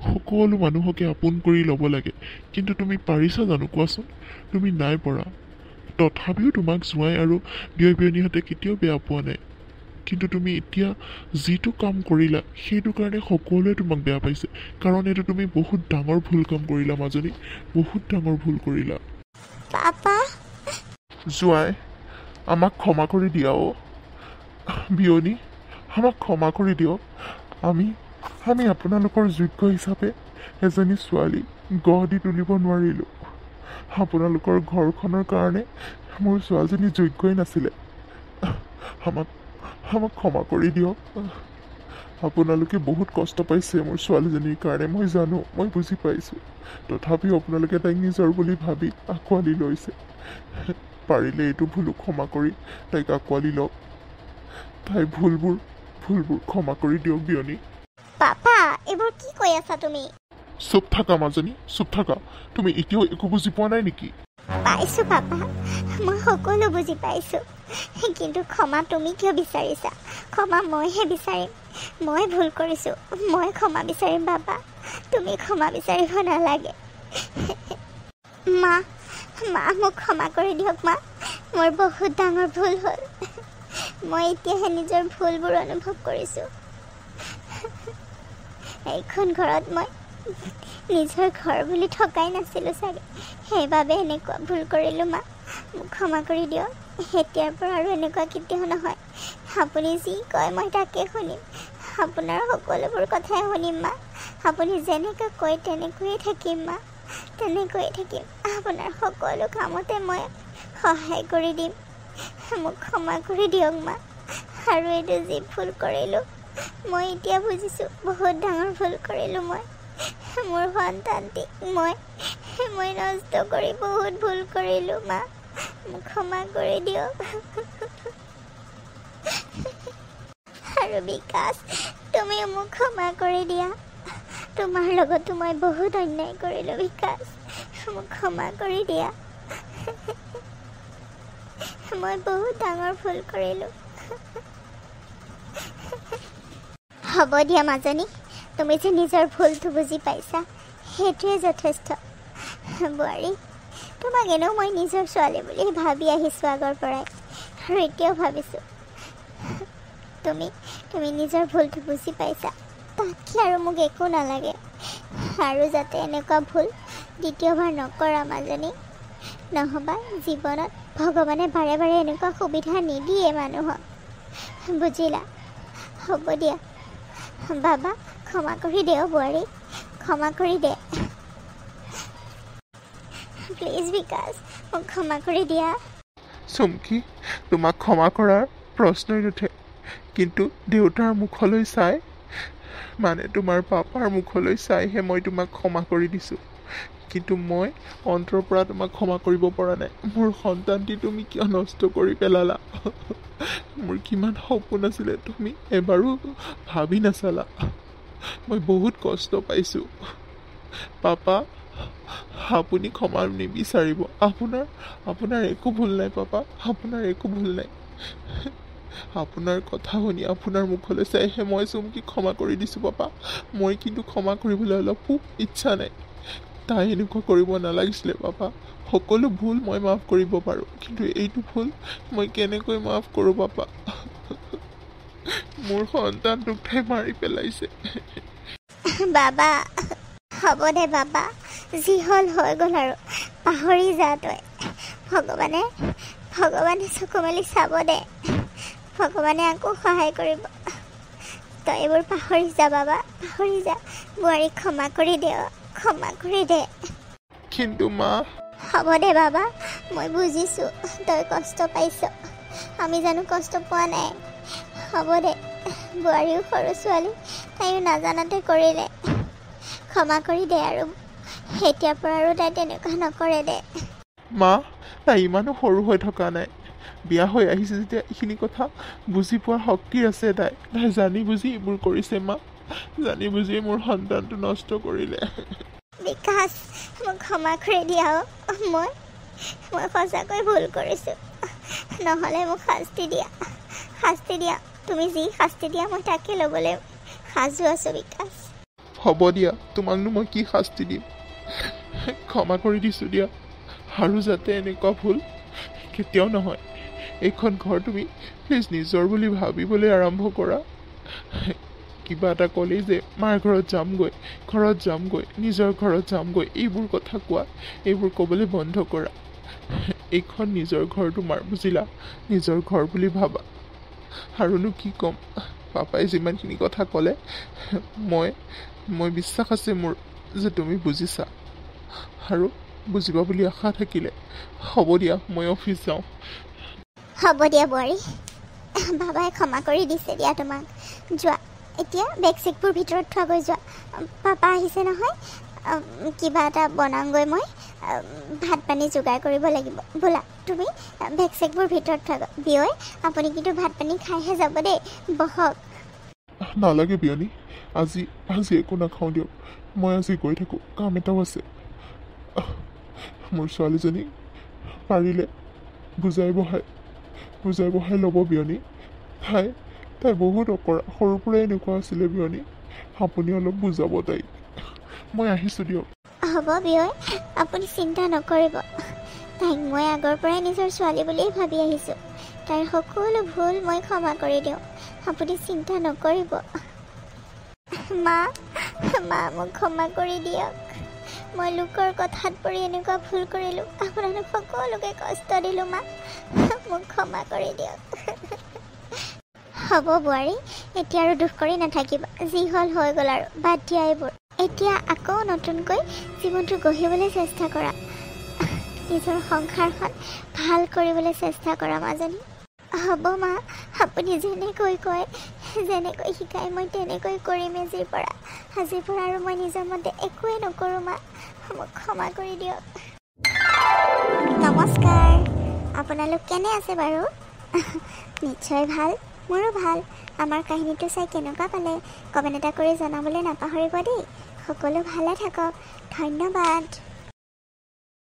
S3: সকলো মানুহকে আপোন কৰি ল'ব লাগে। কিন্তু তুমি পাৰিছা জানো কোৱাচোন? তুমি নাই পৰা। তথাপিও তোমাক জোঁৱাই আৰু বিয়নীহঁতে কেতিয়াও বেয়া পোৱা নাই। কিন্তু তুমি এতিয়া যিটো কাম কৰিলা সেইটো কাৰণে সকলোৱে তোমাক বেয়া পাইছে। কাৰণ এইটো তুমি বহুত ডাঙৰ ভুল কাম কৰিলা মাজনী, বহুত ডাঙৰ ভুল কৰিলা।
S1: পাপা,
S3: জোঁৱাই, আমাক ক্ষমা কৰি দিয়া। বিয়নী, আমাক ক্ষমা কৰি দিয়ক। আমি আপোনালোকৰ যোগ্য হিচাপে এজনী ছোৱালী গঢ় দি তুলিব নোৱাৰিলোঁ। আপোনালোকৰ ঘৰখনৰ কাৰণে মোৰ ছোৱালীজনী যোগ্যই নাছিলে। আমাক ক্ষমা কৰি দিয়ক। আপোনালোকে বহুত কষ্ট পাইছে মোৰ ছোৱালীজনীৰ কাৰণে, মই জানো, মই বুজি পাইছোঁ। তথাপিও আপোনালোকে তাইক নিজৰ বুলি ভাবি আঁকোৱালি লৈছে। পাৰিলে এইটো ভুলো ক্ষমা কৰি তাইক আঁকোৱালি লওক। তাইৰ ভুলবোৰ ক্ষমা কৰি দিয়ক বিয়নী।
S1: পাপা, এইবোৰ কি কৈ আছা তুমি?
S3: চুপ থাকা মাজনী, চুপ থাকা। তুমি এতিয়াও একো বুজি পোৱা নাই নেকি?
S1: পাইছোঁ পাপা, মই সকলো বুজি পাইছোঁ। কিন্তু ক্ষমা তুমি কিয় বিচাৰিছা? ক্ষমা মইহে বিচাৰিম। মই ভুল কৰিছোঁ, মই ক্ষমা বিচাৰিম পাপা। তুমি ক্ষমা বিচাৰিব নালাগে। মা মোক ক্ষমা কৰি দিয়ক মা। মোৰ বহুত ডাঙৰ ভুল হ'ল। মই এতিয়াহে নিজৰ ভুলবোৰ অনুভৱ কৰিছোঁ। এইখন ঘৰত মই নিজৰ ঘৰ বুলি থকাই নাছিলোঁ চাগে, সেইবাবে এনেকুৱা ভুল কৰিলোঁ মা। মোক ক্ষমা কৰি দিয়ক। এতিয়াৰ পৰা আৰু এনেকুৱা কেতিয়াও নহয়। আপুনি যি কয় মই তাকে শুনিম। আপোনাৰ সকলোবোৰ কথাই শুনিম মা। আপুনি যেনেকৈ কয় তেনেকৈয়ে থাকিম মা, তেনেকৈয়ে থাকিম। আপোনাৰ সকলো কামতে মই সহায় কৰি দিম। মোক ক্ষমা কৰি দিয়ক মা। আৰু এইটো যি ভুল কৰিলোঁ, মই এতিয়া বুজিছোঁ বহুত ডাঙৰ ভুল কৰিলোঁ মই। মোৰ সন্তানটি মই নষ্ট কৰি বহুত ভুল কৰিলোঁ মা, মোক ক্ষমা কৰি দিয়ক। আৰু বিকাশ, তুমিও মোক ক্ষমা কৰি দিয়া। তোমাৰ লগতো মই বহুত অন্যায় কৰিলোঁ বিকাশ, মোক ক্ষমা কৰি দিয়া। মই বহুত ডাঙৰ ভুল কৰিলোঁ। হ'ব দিয়া মাজনী, তুমি যে নিজৰ ভুলটো বুজি পাইছা সেইটোৱে যথেষ্ট। বোৱাৰী, তোমাক এনেও মই নিজৰ ছোৱালী বুলি ভাবি আহিছোঁ আগৰ পৰাই, আৰু এতিয়াও ভাবিছোঁ। তুমি নিজৰ ভুলটো বুজি পাইছা, তাতকৈ আৰু মোক একো নালাগে। আৰু যাতে এনেকুৱা ভুল দ্বিতীয়বাৰ নকৰা মাজনী, নহ'বা জীৱনত ভগৱানে বাৰে বাৰে এনেকুৱা সুবিধা নিদিয়ে মানুহক, বুজিলা? হ'ব দিয়া বাবা, ক্ষমা কৰি দে বোৱাৰী, ক্ষমা কৰি দে প্লিজ বিকাশ, মোক ক্ষমা কৰি দিয়া।
S3: চুমকি, তোমাক ক্ষমা কৰাৰ প্ৰশ্নই নুঠে। কিন্তু দেউতাৰ মুখলৈ চাই, মানে তোমাৰ পাপাৰ মুখলৈ চাইহে মই তোমাক ক্ষমা কৰি দিছোঁ। কিন্তু মই অন্তৰৰ পৰা তোমাক ক্ষমা কৰিব পৰা নাই। মোৰ সন্তানটি তুমি কিয় নষ্ট কৰি পেলালা? মোৰ কিমান সপোন আছিলে, তুমি এবাৰো ভাবি নাচালা। মই বহুত কষ্ট পাইছোঁ। পাপা, আপুনি ক্ষমা নিবিচাৰিব। আপোনাৰ একো ভুল নাই পাপা, আপোনাৰ একো ভুল নাই। আপোনাৰ কথা শুনি, আপোনাৰ মুখলৈ চাইহে মই চুমকিক ক্ষমা কৰি দিছোঁ পাপা। মই কিন্তু ক্ষমা কৰিবলৈ অলপো ইচ্ছা নাই। তাই এনেকুৱা কৰিব নালাগিছিলে পাপা। সকলো ভুল মই মাফ কৰিব পাৰোঁ, কিন্তু এইটো ভুল মই কেনেকৈ মাফ কৰোঁ পাপা? মোৰ সন্তানটোক তাই মাৰি পেলাইছে।
S1: বাবা, হ'ব দে বাবা, যি হ'ল হৈ গ'ল আৰু পাহৰি যা তই। ভগৱানে চকু মেলি চাব দে, ভগৱানে আকৌ সহায় কৰিব। তই এইবোৰ পাহৰি যা বাবা, পাহৰি যা। বোৱাৰীক ক্ষমা কৰি দে, ক্ষমা কৰি দে।
S3: কিন্তু মা,
S1: হ'ব দে বাবা, মই বুজিছোঁ তই কষ্ট পাইছ, আমি জানো কষ্ট পোৱা নাই? হ'ব দে, বোৱাৰীও সৰু ছোৱালী, তাইও নাজানাতে কৰিলে, ক্ষমা কৰি দে। আৰু এতিয়াৰ পৰা আৰু তাই তেনেকুৱা নকৰে দে।
S3: মা, তাই ইমানো সৰু হৈ থকা নাই। বিয়া হৈ আহিছে যেতিয়া এইখিনি কথা বুজি পোৱাৰ শক্তি আছে তাই জানি বুজি এইবোৰ কৰিছে মা, জানি বুজি মোৰ সন্তানটো নষ্ট কৰিলে।
S1: বিকাশ, মোক ক্ষমা কৰি দিয়া। মই সঁচাকৈ ভুল কৰিছোঁ, নহ'লে মোক শাস্তি দিয়া। তুমি যি শাস্তি দিয়া মই তাকে ল'বলৈ সাজু আছোঁ বিকাশ।
S3: হ'ব দিয়া, তোমাকনো মই কি শাস্তি দিম? ক্ষমা কৰি দিছোঁ দিয়া। আৰু যাতে এনেকুৱা ভুল কেতিয়াও নহয়। এইখন ঘৰ তুমি প্লিজ নিজৰ বুলি ভাবিবলৈ আৰম্ভ কৰা। কিবা এটা ক'লেই যে মাৰ ঘৰত যামগৈ, নিজৰ ঘৰত যামগৈ, এইবোৰ কথা কোৱা, এইবোৰ ক'বলৈ বন্ধ কৰা। এইখন নিজৰ ঘৰ তোমাৰ, বুজিলা? নিজৰ ঘৰ বুলি ভাবা। আৰুনো কি ক'ম, পাপাই যিমানখিনি কথা ক'লে, মই বিশ্বাস আছে মোৰ যে তুমি বুজিছা, আৰু বুজিবা বুলি আশা থাকিলে। হ'ব দিয়া, মই অফিচ যাওঁ।
S1: হ'ব দিয়া বোৱাৰী, বাবাই ক্ষমা কৰি দিছে দিয়া তোমাক। যোৱা এতিয়া, বেগ চেগবোৰ ভিতৰত থোৱাগৈ যোৱা। পাপা আহিছে নহয়, কিবা এটা বনাওঁগৈ মই, ভাত পানী যোগাৰ কৰিব লাগিব। বোলা তুমি বেগ চেগবোৰ ভিতৰত থোৱাগৈ। বিয়ৈ, আপুনি কিন্তু ভাত পানী খাইহে যাব দেই, বহক।
S3: নালাগে বিয়নী, আজি একো নাখাওঁ দিয়ক। মই আজি গৈ থাকোঁ, কাম এটাও আছে। মোৰ ছোৱালীজনীক পাৰিলে বুজাই বঢ়াই ল'ব বিয়নী। তাই বহুত অকৰা, সৰুৰ পৰাই এনেকুৱা আছিলে বিয়নী। আপুনি অলপ বুজাব তাইক। মই আহিছোঁ দিয়ক।
S1: হ'ব বিয়ৈ, আপুনি চিন্তা নকৰিব। তাইক মই আগৰ পৰাই নিজৰ ছোৱালী বুলিয়েই ভাবি আহিছোঁ। তাইৰ সকলো ভুল মই ক্ষমা কৰি দিওঁ, আপুনি চিন্তা নকৰিব। মা, মোক ক্ষমা কৰি দিয়ক। মই লোকৰ কথাত পৰি এনেকুৱা ভুল কৰিলোঁ, আপোনালোক সকলোকে কষ্ট দিলোঁ। মা, মোক ক্ষমা কৰি দিয়ক। হ'ব বোৱাৰী, এতিয়া আৰু দুখ কৰি নাথাকিবা। যি হ'ল হৈ গ'ল আৰু, বাদ দিয়া এইবোৰ। এতিয়া আকৌ নতুনকৈ জীৱনটো গঢ়িবলৈ চেষ্টা কৰা, নিজৰ সংসাৰখন ভাল কৰিবলৈ চেষ্টা কৰা মাজনী। হ'ব মা, আপুনি যেনেকৈ কয়, যেনেকৈ শিকায় মই তেনেকৈ কৰিম আজিৰ পৰা আৰু মই নিজৰ মতে একোৱে নকৰোঁ মা, মোক ক্ষমা কৰি দিয়ক। নমস্কাৰ, আপোনালোক কেনে আছে বাৰু? নিশ্চয় ভাল, মোৰো ভাল। আমাৰ কাহিনীটো চাই কেনেকুৱা পালে কমেণ্ট এটা কৰি জনাবলৈ নাপাহৰিব দেই। সকলো ভালে থাকক, ধন্যবাদ।